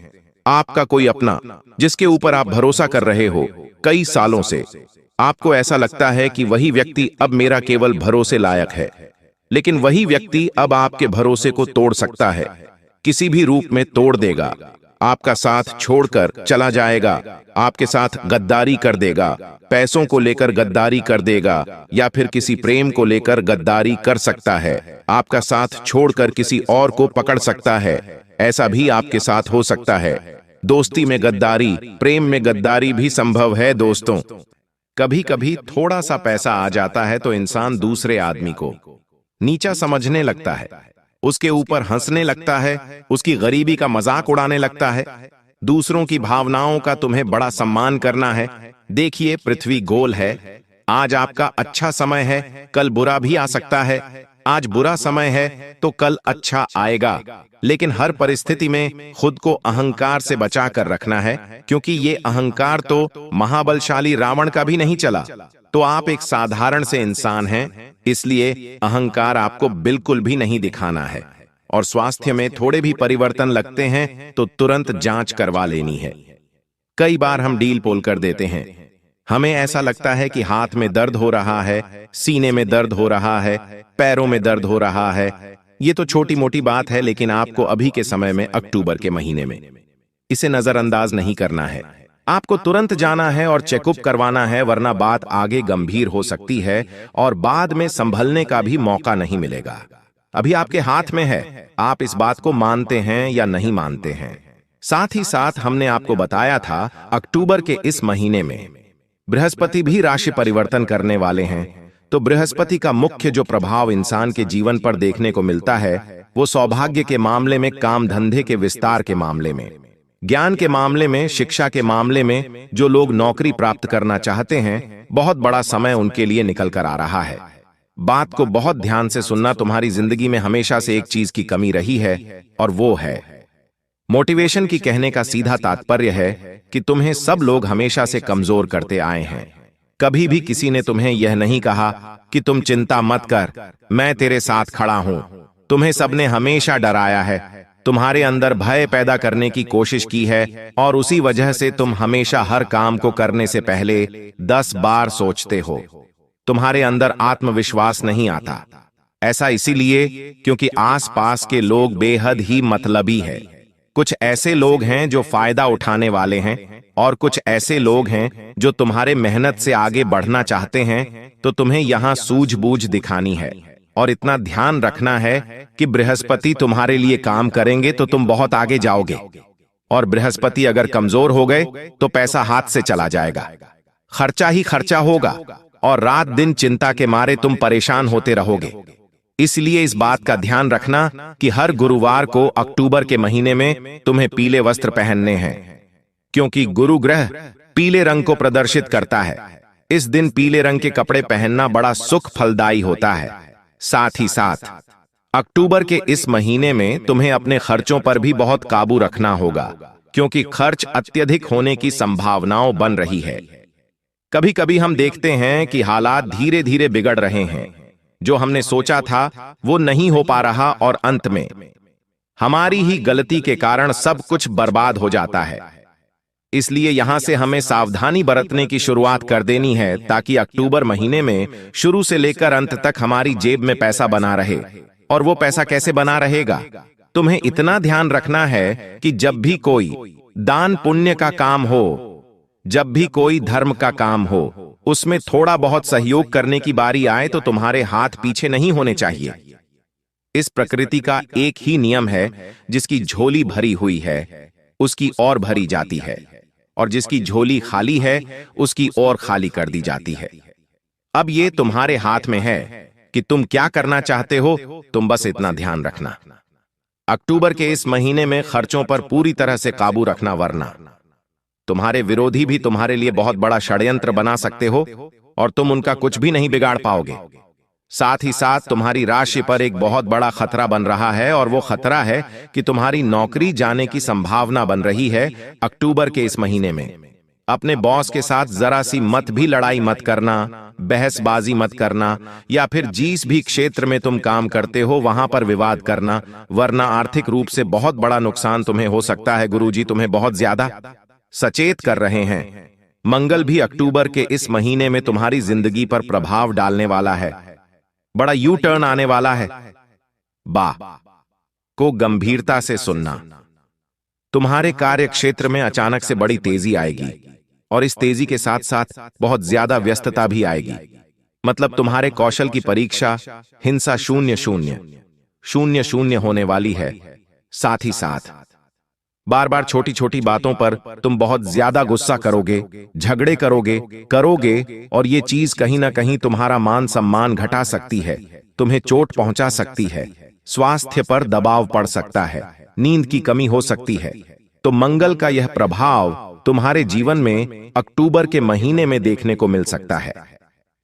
आपका कोई अपना, जिसके ऊपर आप भरोसा कर रहे हो कई सालों से, आपको ऐसा लगता है कि वही व्यक्ति अब मेरा केवल भरोसे लायक है, लेकिन वही व्यक्ति अब आपके भरोसे को तोड़ सकता है, किसी भी रूप में तोड़ देगा। आपका साथ छोड़कर चला जाएगा, आपके साथ गद्दारी कर देगा, पैसों को लेकर गद्दारी कर देगा, या फिर किसी प्रेम को लेकर गद्दारी कर सकता है। आपका साथ छोड़कर किसी और को पकड़ सकता है, ऐसा भी आपके साथ हो सकता है। दोस्ती में गद्दारी, प्रेम में गद्दारी भी संभव है दोस्तों। कभी कभी थोड़ा सा पैसा आ जाता है तो इंसान दूसरे आदमी को नीचा समझने लगता है, उसके ऊपर हंसने लगता है, उसकी गरीबी का मजाक उड़ाने लगता है। दूसरों की भावनाओं का तुम्हें बड़ा सम्मान करना है। देखिए, पृथ्वी गोल है। आज आपका अच्छा समय है, कल बुरा भी आ सकता है। आज बुरा समय है तो कल अच्छा आएगा, लेकिन हर परिस्थिति में खुद को अहंकार से बचा कर रखना है, क्योंकि ये अहंकार तो महाबलशाली रावण का भी नहीं चला। तो आप एक साधारण से इंसान हैं, इसलिए अहंकार आपको बिल्कुल भी नहीं दिखाना है। और स्वास्थ्य में थोड़े भी परिवर्तन लगते हैं तो तुरंत जांच करवा लेनी है। कई बार हम डील पोल कर देते हैं। हमें ऐसा लगता है कि हाथ में दर्द हो रहा है, सीने में दर्द हो रहा है, पैरों में दर्द हो रहा है। ये तो छोटी मोटी बात है, लेकिन आपको अभी के समय में अक्टूबर के महीने में इसे नजरअंदाज नहीं करना है। आपको तुरंत जाना है और चेकअप करवाना है, वरना बात आगे गंभीर हो सकती है और बाद में संभलने का भी मौका नहीं मिलेगा। अभी आपके हाथ में है, आप इस बात को मानते हैं या नहीं मानते हैं। साथ ही साथ हमने आपको बताया था अक्टूबर के इस महीने में बृहस्पति भी राशि परिवर्तन करने वाले हैं। तो बृहस्पति का मुख्य जो प्रभाव इंसान के जीवन पर देखने को मिलता है वो सौभाग्य के मामले में, काम धंधे के विस्तार के मामले में, ज्ञान के मामले में, शिक्षा के मामले में। जो लोग नौकरी प्राप्त करना चाहते हैं, बहुत बड़ा समय उनके लिए निकल कर आ रहा है। बात को बहुत ध्यान से सुनना। तुम्हारी जिंदगी में हमेशा से एक चीज की कमी रही है और वो है मोटिवेशन की। कहने का सीधा तात्पर्य है कि तुम्हें सब लोग हमेशा से कमजोर करते आए हैं। कभी भी किसी ने तुम्हें यह नहीं कहा कि तुम चिंता मत कर, मैं तेरे साथ खड़ा हूं। तुम्हें सबने हमेशा डराया है, तुम्हारे अंदर भय पैदा करने की कोशिश की है और उसी वजह से तुम हमेशा हर काम को करने से पहले 10 बार सोचते हो। तुम्हारे अंदर आत्मविश्वास नहीं आता। ऐसा इसीलिए क्योंकि आसपास के लोग बेहद ही मतलबी है। कुछ ऐसे लोग हैं जो फायदा उठाने वाले हैं और कुछ ऐसे लोग हैं जो तुम्हारे मेहनत से आगे बढ़ना चाहते हैं। तो तुम्हें यहां सूझबूझ दिखानी है और इतना ध्यान रखना है कि बृहस्पति तुम्हारे लिए काम करेंगे तो तुम बहुत आगे जाओगे, और बृहस्पति अगर कमजोर हो गए तो पैसा हाथ से चला जाएगा, खर्चा ही खर्चा होगा और रात दिन चिंता के मारे तुम परेशान होते रहोगे। इसलिए इस बात का ध्यान रखना कि हर गुरुवार को अक्टूबर के महीने में तुम्हें पीले वस्त्र पहनने हैं, क्योंकि गुरु ग्रह पीले रंग को प्रदर्शित करता है। इस दिन पीले रंग के कपड़े पहनना बड़ा सुख फलदायी होता है। साथ ही साथ अक्टूबर के इस महीने में तुम्हें अपने खर्चों पर भी बहुत काबू रखना होगा, क्योंकि खर्च अत्यधिक होने की संभावनाओं बन रही है। कभी कभी हम देखते हैं कि हालात धीरे धीरे बिगड़ रहे हैं। जो हमने सोचा था वो नहीं हो पा रहा और अंत में हमारी ही गलती के कारण सब कुछ बर्बाद हो जाता है। इसलिए यहां से हमें सावधानी बरतने की शुरुआत कर देनी है, ताकि अक्टूबर महीने में शुरू से लेकर अंत तक हमारी जेब में पैसा बना रहे। और वो पैसा कैसे बना रहेगा? तुम्हें इतना ध्यान रखना है कि जब भी कोई दान पुण्य का काम हो, जब भी कोई धर्म का काम हो, उसमें थोड़ा बहुत सहयोग करने की बारी आए तो तुम्हारे हाथ पीछे नहीं होने चाहिए। इस प्रकृति का एक ही नियम है, जिसकी झोली भरी हुई है उसकी और भरी जाती है, और जिसकी झोली खाली है उसकी और खाली कर दी जाती है। अब ये तुम्हारे हाथ में है कि तुम क्या करना चाहते हो। तुम बस इतना ध्यान रखना, अक्टूबर के इस महीने में खर्चों पर पूरी तरह से काबू रखना, वरना तुम्हारे विरोधी भी तुम्हारे लिए बहुत बड़ा षड्यंत्र बना सकते हो और तुम उनका कुछ भी नहीं बिगाड़ पाओगे। साथ ही साथ तुम्हारी राशि पर एक बहुत बड़ा खतरा बन रहा है, और वो खतरा है कि तुम्हारी नौकरी जाने की संभावना बन रही है अक्टूबर के इस महीने में। अपने बॉस के साथ जरा सी मत भी लड़ाई मत करना, बहसबाजी मत करना, या फिर जिस भी क्षेत्र में तुम काम करते हो वहां पर विवाद करना, वरना आर्थिक रूप से बहुत बड़ा नुकसान तुम्हें हो सकता है। गुरुजी तुम्हें बहुत ज्यादा सचेत कर रहे हैं। मंगल भी अक्टूबर के इस महीने में तुम्हारी जिंदगी पर प्रभाव डालने वाला है। बड़ा यू टर्न आने वाला है। बा को गंभीरता से सुनना। तुम्हारे कार्य क्षेत्र में अचानक से बड़ी तेजी आएगी, और इस तेजी के साथ साथ बहुत ज्यादा व्यस्तता भी आएगी। मतलब तुम्हारे कौशल की परीक्षा हिंसा 0-0-0-0 होने वाली है। साथ ही साथ बार बार छोटी छोटी बातों पर तुम बहुत ज्यादा गुस्सा करोगे, झगड़े करोगे, और ये चीज कहीं ना कहीं तुम्हारा मान सम्मान घटा सकती है, तुम्हें चोट पहुंचा सकती है, स्वास्थ्य पर दबाव पड़ सकता है, नींद की कमी हो सकती है। तो मंगल का यह प्रभाव तुम्हारे जीवन में अक्टूबर के महीने में देखने को मिल सकता है।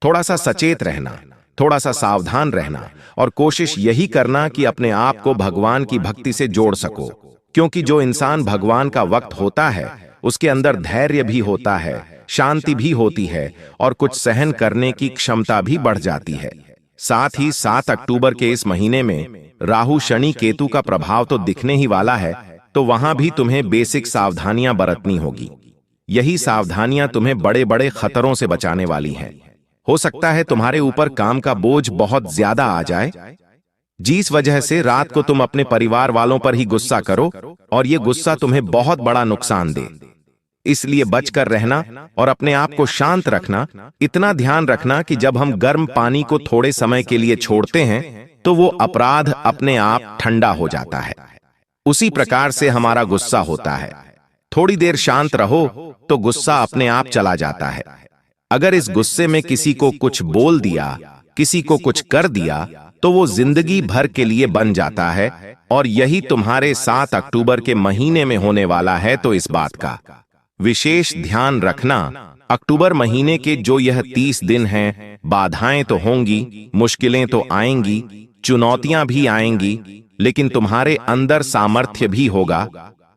थोड़ा सा सचेत रहना, थोड़ा सा सावधान रहना, और कोशिश यही करना कि अपने आप को भगवान की भक्ति से जोड़ सको, क्योंकि जो इंसान भगवान का वक्त होता है उसके अंदर धैर्य भी होता है, शांति भी होती है, और कुछ सहन करने की क्षमता भी बढ़ जाती है। साथ ही 7 अक्टूबर के इस महीने में राहु शनि केतु का प्रभाव तो दिखने ही वाला है, तो वहां भी तुम्हें बेसिक सावधानियां बरतनी होगी। यही सावधानियां तुम्हें बड़े बड़े खतरों से बचाने वाली हैं। हो सकता है तुम्हारे ऊपर काम का बोझ बहुत ज्यादा आ जाए, जिस वजह से रात को तुम अपने परिवार वालों पर ही गुस्सा करो और ये गुस्सा तुम्हें बहुत बड़ा नुकसान दे। इसलिए बचकर रहना और अपने आप को शांत रखना। इतना ध्यान रखना कि जब हम गर्म पानी को थोड़े समय के लिए छोड़ते हैं तो वो अपराध अपने आप ठंडा हो जाता है। उसी प्रकार से हमारा गुस्सा होता है, थोड़ी देर शांत रहो तो गुस्सा अपने आप चला जाता है। अगर इस गुस्से में किसी को कुछ बोल दिया, किसी को कुछ कर दिया, तो वो जिंदगी भर के लिए बन जाता है। और यही तुम्हारे 7 अक्टूबर के महीने में होने वाला है। तो इस बात का विशेष ध्यान रखना। अक्टूबर महीने के जो यह 30 दिन हैं, बाधाएं तो होंगी, मुश्किलें तो आएंगी, चुनौतियां भी आएंगी, लेकिन तुम्हारे अंदर सामर्थ्य भी होगा,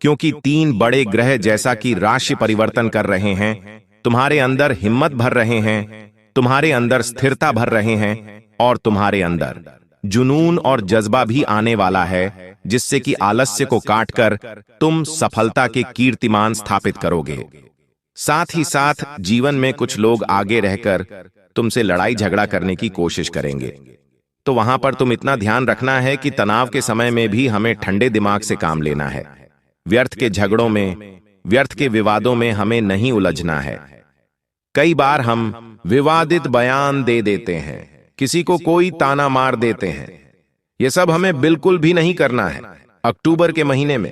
क्योंकि 3 बड़े ग्रह जैसा कि राशि परिवर्तन कर रहे हैं, तुम्हारे अंदर हिम्मत भर रहे हैं, तुम्हारे अंदर स्थिरता भर रहे हैं, और तुम्हारे अंदर जुनून और जज्बा भी आने वाला है, जिससे कि आलस्य को काटकर तुम सफलता के कीर्तिमान स्थापित करोगे। साथ ही साथ जीवन में कुछ लोग आगे रहकर तुमसे लड़ाई झगड़ा करने की कोशिश करेंगे, तो वहां पर तुम इतना ध्यान रखना है कि तनाव के समय में भी हमें ठंडे दिमाग से काम लेना है। व्यर्थ के झगड़ों में, व्यर्थ के विवादों में हमें नहीं उलझना है। कई बार हम विवादित बयान दे देते हैं, किसी को कोई ताना मार देते हैं। यह सब हमें बिल्कुल भी नहीं करना है। अक्टूबर के महीने में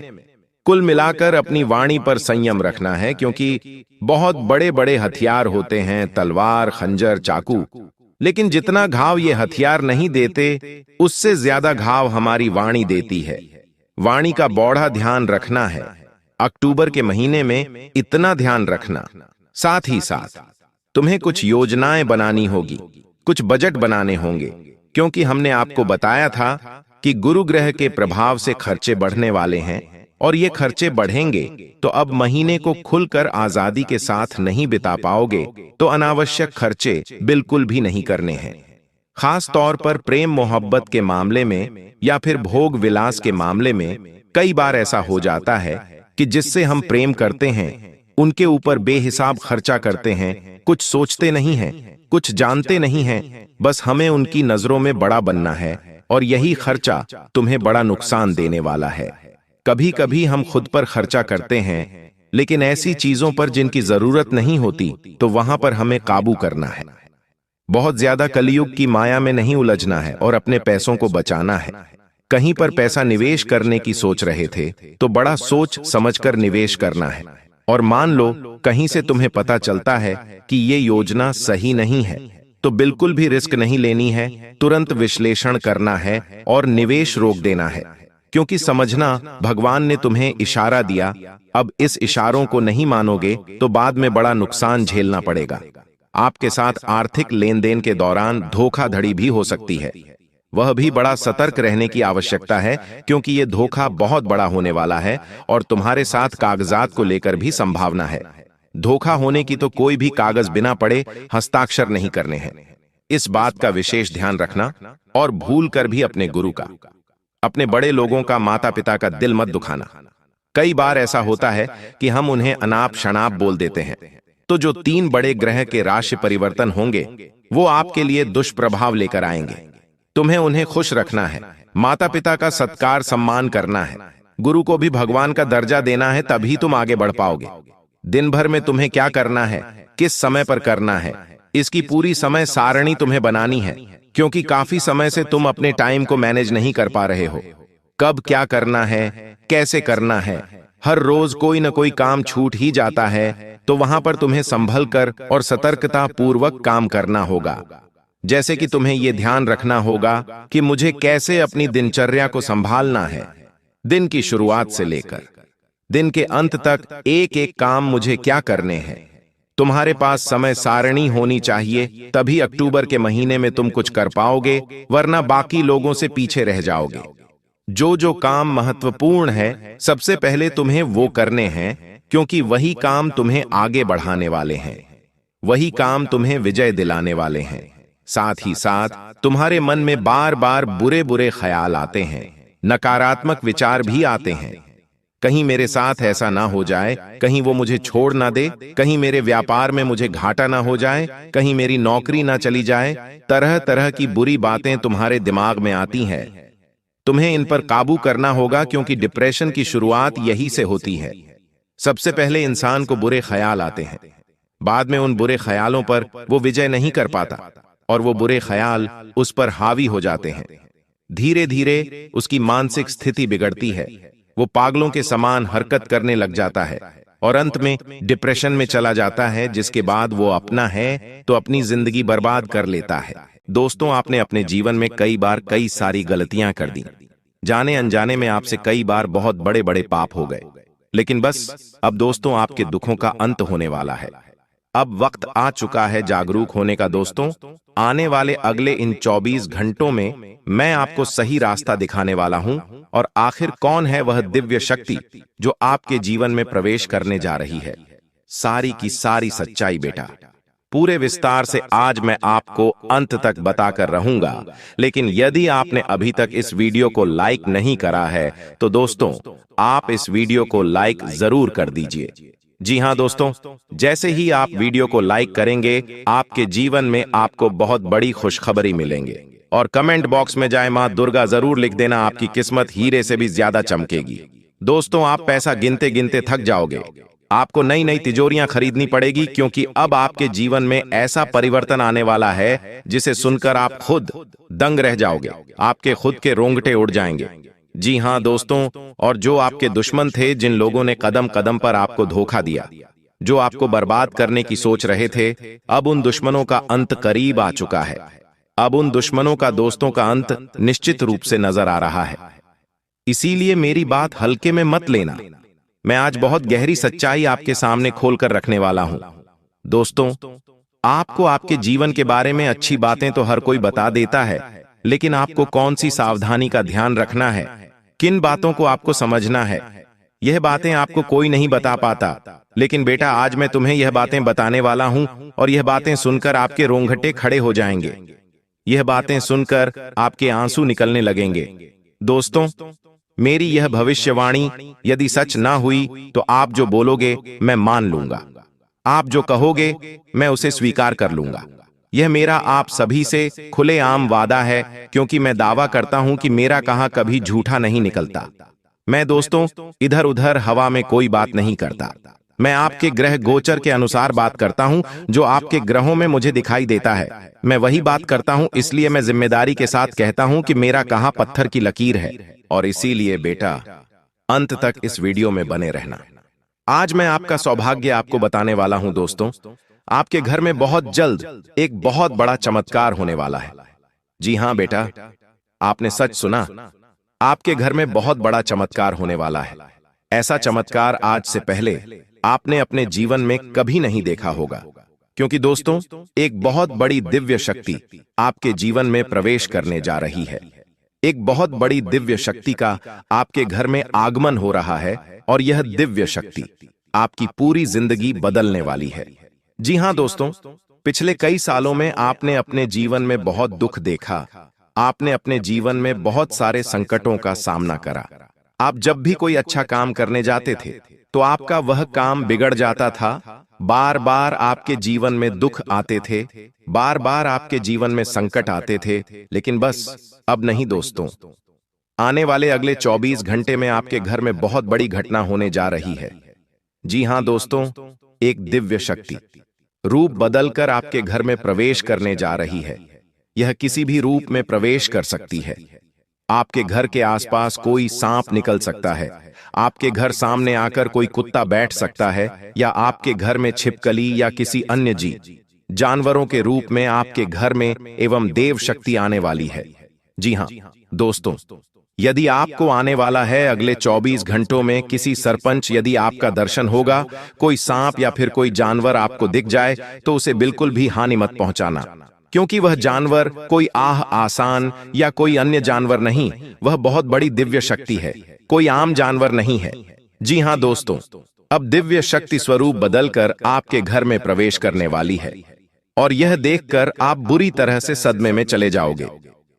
कुल मिलाकर अपनी वाणी पर संयम रखना है, क्योंकि बहुत बड़े बड़े हथियार होते हैं, तलवार, खंजर, चाकू, लेकिन जितना घाव ये हथियार नहीं देते, उससे ज्यादा घाव हमारी वाणी देती है। वाणी का बौढ़ा ध्यान रखना है। अक्टूबर के महीने में इतना ध्यान रखना। साथ ही साथ तुम्हें कुछ योजनाएं बनानी होगी, कुछ बजट बनाने होंगे, क्योंकि हमने आपको बताया था कि गुरु ग्रह के प्रभाव से खर्चे बढ़ने वाले हैं, और ये खर्चे बढ़ेंगे तो अब महीने को खुलकर आजादी के साथ नहीं बिता पाओगे, तो अनावश्यक खर्चे बिल्कुल भी नहीं करने हैं। खास तौर पर प्रेम मोहब्बत के मामले में या फिर भोग विलास के मामले में कई बार ऐसा हो जाता है कि जिससे हम प्रेम करते हैं उनके ऊपर बेहिसाब खर्चा करते हैं, कुछ सोचते नहीं हैं, कुछ जानते नहीं हैं, बस हमें उनकी नजरों में बड़ा बनना है, और यही खर्चा तुम्हें बड़ा नुकसान देने वाला है। कभी कभी हम खुद पर खर्चा करते हैं, लेकिन ऐसी चीजों पर जिनकी जरूरत नहीं होती, तो वहां पर हमें काबू करना है। बहुत ज्यादा कलयुग की माया में नहीं उलझना है और अपने पैसों को बचाना है। कहीं पर पैसा निवेश करने की सोच रहे थे, तो बड़ा सोच समझकर निवेश करना है। और मान लो कहीं से तुम्हें पता चलता है कि ये योजना सही नहीं है, तो बिल्कुल भी रिस्क नहीं लेनी है, तुरंत विश्लेषण करना है और निवेश रोक देना है। क्योंकि समझना, भगवान ने तुम्हें इशारा दिया, अब इस इशारों को नहीं मानोगे तो बाद में बड़ा नुकसान झेलना पड़ेगा। आपके साथ आर्थिक लेन देन के दौरान धोखाधड़ी भी हो सकती है, वह भी बड़ा सतर्क रहने की आवश्यकता है, क्योंकि यह धोखा बहुत बड़ा होने वाला है और तुम्हारे साथ कागजात को लेकर भी संभावना है। धोखा होने की तो कोई भी कागज बिना पढ़े हस्ताक्षर नहीं करने हैं। इस बात का विशेष ध्यान रखना, और भूल कर भी अपने गुरु का, अपने बड़े लोगों का, माता पिता का दिल मत दुखाना। कई बार ऐसा होता है कि हम उन्हें अनाप शनाप बोल देते हैं, तो जो 3 बड़े ग्रह के राशि परिवर्तन होंगे वो आपके लिए दुष्प्रभाव लेकर आएंगे। तुम्हें उन्हें खुश रखना है, माता पिता का सत्कार सम्मान करना है, गुरु को भी भगवान का दर्जा देना है, तभी तुम आगे बढ़ पाओगे। दिन भर में तुम्हें क्या करना है, किस समय पर करना है, इसकी पूरी समय सारणी तुम्हें बनानी है, क्योंकि काफी समय से तुम अपने टाइम को मैनेज नहीं कर पा रहे हो। कब क्या करना है, कैसे करना है, हर रोज कोई न कोई काम छूट ही जाता है, तो वहां पर तुम्हें संभल कर और सतर्कता पूर्वक काम करना होगा। जैसे कि तुम्हें यह ध्यान रखना होगा कि मुझे कैसे अपनी दिनचर्या को संभालना है। दिन की शुरुआत से लेकर दिन के अंत तक एक एक काम मुझे क्या करने हैं। तुम्हारे पास समय सारणी होनी चाहिए, तभी अक्टूबर के महीने में तुम कुछ कर पाओगे, वरना बाकी लोगों से पीछे रह जाओगे। जो काम महत्वपूर्ण है, सबसे पहले तुम्हें वो करने हैं, क्योंकि वही काम तुम्हें आगे बढ़ाने वाले हैं, वही काम तुम्हें विजय दिलाने वाले हैं। साथ ही साथ तुम्हारे मन में बार बार बुरे बुरे ख्याल आते हैं, नकारात्मक विचार भी आते हैं। कहीं मेरे साथ ऐसा ना हो जाए, कहीं वो मुझे छोड़ ना दे, कहीं मेरे व्यापार में मुझे घाटा ना हो जाए, कहीं मेरी नौकरी ना चली जाए। तरह तरह की बुरी बातें तुम्हारे दिमाग में आती हैं। तुम्हें इन पर काबू करना होगा, क्योंकि डिप्रेशन की शुरुआत यही से होती है। सबसे पहले इंसान को बुरे ख्याल आते हैं, बाद में उन बुरे ख्यालों पर वो विजय नहीं कर पाता और वो बुरे ख्याल उस पर हावी हो जाते हैं। धीरे धीरे उसकी मानसिक स्थिति बिगड़ती है, वो पागलों के समान हरकत करने लग जाता है और अंत में डिप्रेशन में चला जाता है, जिसके बाद वो अपना है तो अपनी जिंदगी बर्बाद कर लेता है। दोस्तों, आपने अपने जीवन में कई बार कई सारी गलतियां कर दी, जाने अनजाने में आपसे कई बार बहुत बड़े बड़े पाप हो गए। लेकिन बस अब दोस्तों, आपके दुखों का अंत होने वाला है। अब वक्त आ चुका है जागरूक होने का। दोस्तों, आने वाले अगले इन 24 घंटों में मैं आपको सही रास्ता दिखाने वाला हूं, और आखिर कौन है वह दिव्य शक्ति जो आपके जीवन में प्रवेश करने जा रही है। सारी की सारी सच्चाई बेटा, पूरे विस्तार से आज मैं आपको अंत तक बताकर रहूंगा। लेकिन यदि आपने अभी तक इस वीडियो को लाइक नहीं करा है तो दोस्तों, आप इस वीडियो को लाइक जरूर कर दीजिए। जी हां दोस्तों, जैसे ही आप वीडियो को लाइक करेंगे, आपके जीवन में आपको बहुत बड़ी खुशखबरी मिलेंगे। और कमेंट बॉक्स में जाए मां दुर्गा जरूर लिख देना, आपकी किस्मत हीरे से भी ज्यादा चमकेगी। दोस्तों, आप पैसा गिनते गिनते थक जाओगे, आपको नई नई तिजोरियां खरीदनी पड़ेगी, क्योंकि अब आपके जीवन में ऐसा परिवर्तन आने वाला है जिसे सुनकर आप खुद दंग रह जाओगे, आपके खुद के रोंगटे उड़ जाएंगे। जी हां दोस्तों, और जो आपके दुश्मन थे, जिन लोगों ने कदम कदम पर आपको धोखा दिया, जो आपको बर्बाद करने की सोच रहे थे, अब उन दुश्मनों का अंत करीब आ चुका है। अब उन दुश्मनों का दोस्तों का अंत निश्चित रूप से नजर आ रहा है। इसीलिए मेरी बात हल्के में मत लेना। मैं आज बहुत गहरी सच्चाई आपके सामने खोलकर रखने वाला हूं। दोस्तों, आपको आपके जीवन के बारे में अच्छी बातें तो हर कोई बता देता है, लेकिन आपको कौन सी सावधानी का ध्यान रखना है, किन बातों को आपको समझना है, यह बातें आपको कोई नहीं बता पाता। लेकिन बेटा, आज मैं तुम्हें यह बातें बताने वाला हूं, और यह बातें सुनकर आपके रोंगटे खड़े हो जाएंगे। यह बातें सुनकर आपके आंसू निकलने लगेंगे। दोस्तों, मेरी यह भविष्यवाणी यदि सच ना हुई तो आप जो बोलोगे मैं मान लूंगा, आप जो कहोगे मैं उसे स्वीकार कर लूंगा। यह मेरा आप सभी से खुलेआम वादा है, क्योंकि मैं दावा करता हूं कि मेरा कहा कभी झूठा नहीं निकलता। मैं दोस्तों इधर उधर हवा में कोई बात नहीं करता। मैं आपके ग्रह गोचर के अनुसार बात करता हूं, जो आपके ग्रहों में मुझे दिखाई देता है मैं वही बात करता हूं। इसलिए मैं जिम्मेदारी के साथ कहता हूं कि मेरा कहा पत्थर की लकीर है। और इसीलिए बेटा, अंत तक इस वीडियो में बने रहना। आज मैं आपका सौभाग्य आपको बताने वाला हूं। दोस्तों, आपके घर में बहुत जल्द एक बहुत बड़ा चमत्कार होने वाला है। जी हां बेटा, आपने सच सुना, आपके घर में बहुत बड़ा चमत्कार होने वाला है। ऐसा चमत्कार आज से पहले आपने अपने जीवन में कभी नहीं देखा होगा, क्योंकि दोस्तों, एक बहुत बड़ी दिव्य शक्ति आपके जीवन में प्रवेश करने जा रही है। एक बहुत बड़ी दिव्य शक्ति का आपके घर में आगमन हो रहा है, और यह दिव्य शक्ति आपकी पूरी जिंदगी बदलने वाली है। जी हां दोस्तों, पिछले कई सालों में आपने अपने जीवन में बहुत दुख देखा, आपने अपने जीवन में बहुत सारे संकटों का सामना करा। आप जब भी कोई अच्छा काम करने जाते थे तो आपका वह काम बिगड़ जाता था। बार बार आपके जीवन में दुख आते थे, बार बार आपके जीवन में संकट आते थे। लेकिन बस अब नहीं दोस्तों, आने वाले अगले 24 घंटे में आपके घर में बहुत बड़ी घटना होने जा रही है। जी हां दोस्तों, एक दिव्य शक्ति रूप बदलकर आपके घर में प्रवेश करने जा रही है। यह किसी भी रूप में प्रवेश कर सकती है। आपके घर के आसपास कोई सांप निकल सकता है, आपके घर सामने आकर कोई कुत्ता बैठ सकता है, या आपके घर में छिपकली या किसी अन्य जानवरों के रूप में आपके घर में एवं देव शक्ति आने वाली है। जी हां दोस्तों, यदि आपको आने वाला है अगले 24 घंटों में किसी सरपंच यदि आपका दर्शन होगा, कोई सांप या फिर कोई जानवर आपको दिख जाए, तो उसे बिल्कुल भी हानि मत पहुंचाना, क्योंकि वह जानवर कोई आसान या कोई अन्य जानवर नहीं, वह बहुत बड़ी दिव्य शक्ति है, कोई आम जानवर नहीं है। जी हां दोस्तों, अब दिव्य शक्ति स्वरूप बदलकर आपके घर में प्रवेश करने वाली है। और यह देखकर आप बुरी तरह से सदमे में चले जाओगे।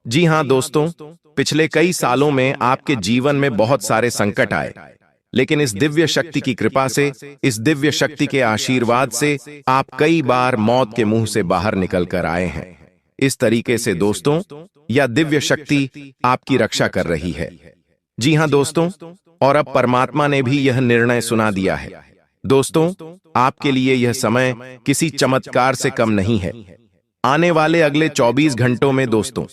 जी हाँ दोस्तों, पिछले कई सालों में आपके जीवन में बहुत सारे संकट आए, लेकिन इस दिव्य शक्ति की कृपा से, इस दिव्य शक्ति के आशीर्वाद से आप कई बार मौत के मुंह से बाहर निकल कर आए हैं। इस तरीके से दोस्तों, यह दिव्य शक्ति आपकी रक्षा कर रही है। जी हाँ दोस्तों, और अब परमात्मा ने भी यह निर्णय सुना दिया है। दोस्तों, आपके लिए यह समय किसी चमत्कार से कम नहीं है। आने वाले अगले 24 घंटों में दोस्तों,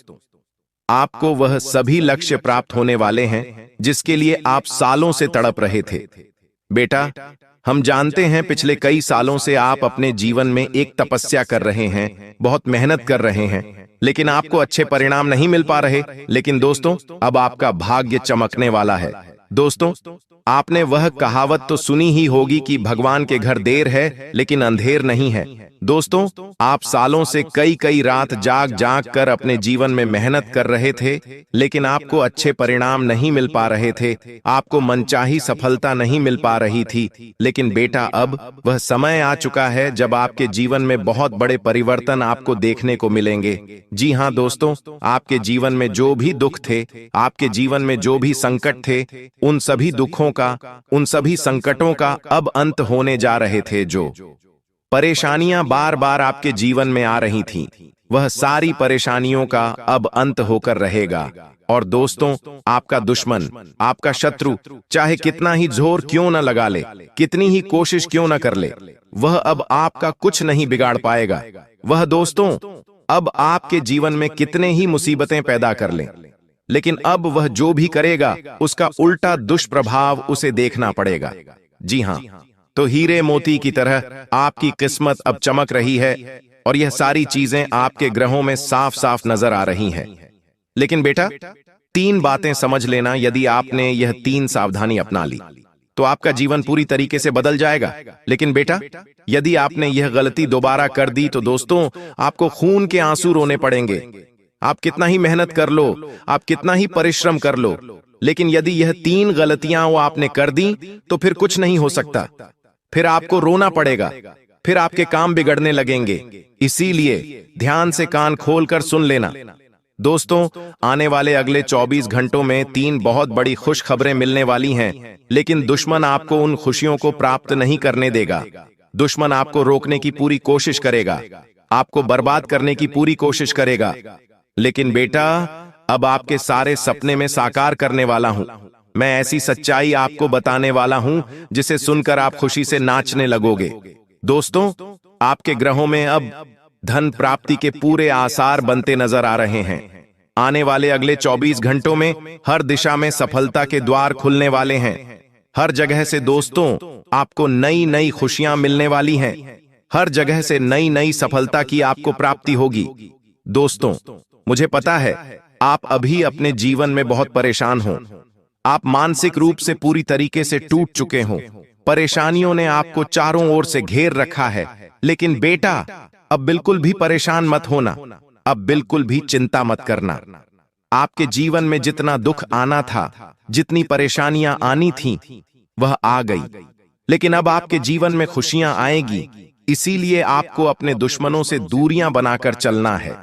आपको वह सभी लक्ष्य प्राप्त होने वाले हैं जिसके लिए आप सालों से तड़प रहे थे। बेटा, हम जानते हैं पिछले कई सालों से आप अपने जीवन में एक तपस्या कर रहे हैं, बहुत मेहनत कर रहे हैं, लेकिन आपको अच्छे परिणाम नहीं मिल पा रहे। लेकिन दोस्तों, अब आपका भाग्य चमकने वाला है। दोस्तों, आपने वह कहावत तो सुनी ही होगी कि भगवान के घर देर है लेकिन अंधेर नहीं है। दोस्तों, आप सालों से कई रात जाग जाग कर अपने जीवन में मेहनत कर रहे थे, लेकिन आपको अच्छे परिणाम नहीं मिल पा रहे थे, आपको मनचाही सफलता नहीं मिल पा रही थी। लेकिन बेटा, अब वह समय आ चुका है जब आपके जीवन में बहुत बड़े परिवर्तन आपको देखने को मिलेंगे। जी हाँ दोस्तों, आपके जीवन में जो भी दुख थे, आपके जीवन में जो भी संकट थे, उन सभी दुखों का, उन सभी संकटों का अब अंत होने जा रहे थे। जो परेशानियां बार बार आपके जीवन में आ रही थीं, वह सारी परेशानियों का अब अंत होकर रहेगा। और दोस्तों, आपका दुश्मन, आपका शत्रु चाहे कितना ही जोर क्यों न लगा ले, कितनी ही कोशिश क्यों न कर ले, वह अब आपका कुछ नहीं बिगाड़ पाएगा। वह दोस्तों, अब आपके जीवन में कितने ही मुसीबतें पैदा कर ले, लेकिन अब वह जो भी करेगा उसका उल्टा दुष्प्रभाव उसे देखना पड़ेगा। जी हाँ, तो हीरे मोती की तरह आपकी किस्मत अब चमक रही है और यह सारी चीजें आपके ग्रहों में साफ साफ नजर आ रही हैं। लेकिन बेटा, 3 बातें समझ लेना। यदि आपने यह 3 सावधानी अपना ली तो आपका जीवन पूरी तरीके से बदल जाएगा। लेकिन बेटा, यदि आपने यह गलती दोबारा कर दी तो दोस्तों, आपको खून के आंसू रोने पड़ेंगे। आप कितना ही मेहनत कर लो, आप कितना ही परिश्रम कर लो, लेकिन यदि यह 3 गलतियां वो आपने कर दी तो फिर कुछ नहीं हो सकता। फिर आपको रोना पड़ेगा, फिर आपके काम बिगड़ने लगेंगे। इसीलिए ध्यान से कान खोलकर सुन लेना। दोस्तों, आने वाले अगले 24 घंटों में 3 बहुत बड़ी खुश खबरें मिलने वाली हैं, लेकिन दुश्मन आपको उन खुशियों को प्राप्त नहीं करने देगा। दुश्मन आपको रोकने की पूरी कोशिश करेगा, आपको बर्बाद करने की पूरी कोशिश करेगा। लेकिन बेटा, अब आपके सारे सपने में साकार करने वाला हूं। मैं ऐसी सच्चाई आपको बताने वाला हूं जिसे सुनकर आप खुशी से नाचने लगोगे। दोस्तों, आपके ग्रहों में अब धन प्राप्ति के पूरे आसार बनते नजर आ रहे हैं। आने वाले अगले 24 घंटों में हर दिशा में सफलता के द्वार खुलने वाले हैं। हर जगह से दोस्तों, आपको नई नई खुशियां मिलने वाली हैं। हर जगह से नई नई सफलता की आपको प्राप्ति होगी। दोस्तों, मुझे पता है आप अभी अपने जीवन में बहुत परेशान हो। आप मानसिक रूप से पूरी तरीके से टूट चुके हो। परेशानियों ने आपको चारों ओर से घेर रखा है। लेकिन बेटा, अब बिल्कुल भी परेशान मत होना, अब बिल्कुल भी चिंता मत करना। आपके जीवन में जितना दुख आना था, जितनी परेशानियां आनी थीं, वह आ गई। लेकिन अब आपके जीवन में खुशियां आएगी। इसीलिए आपको अपने दुश्मनों से दूरियां बनाकर चलना है।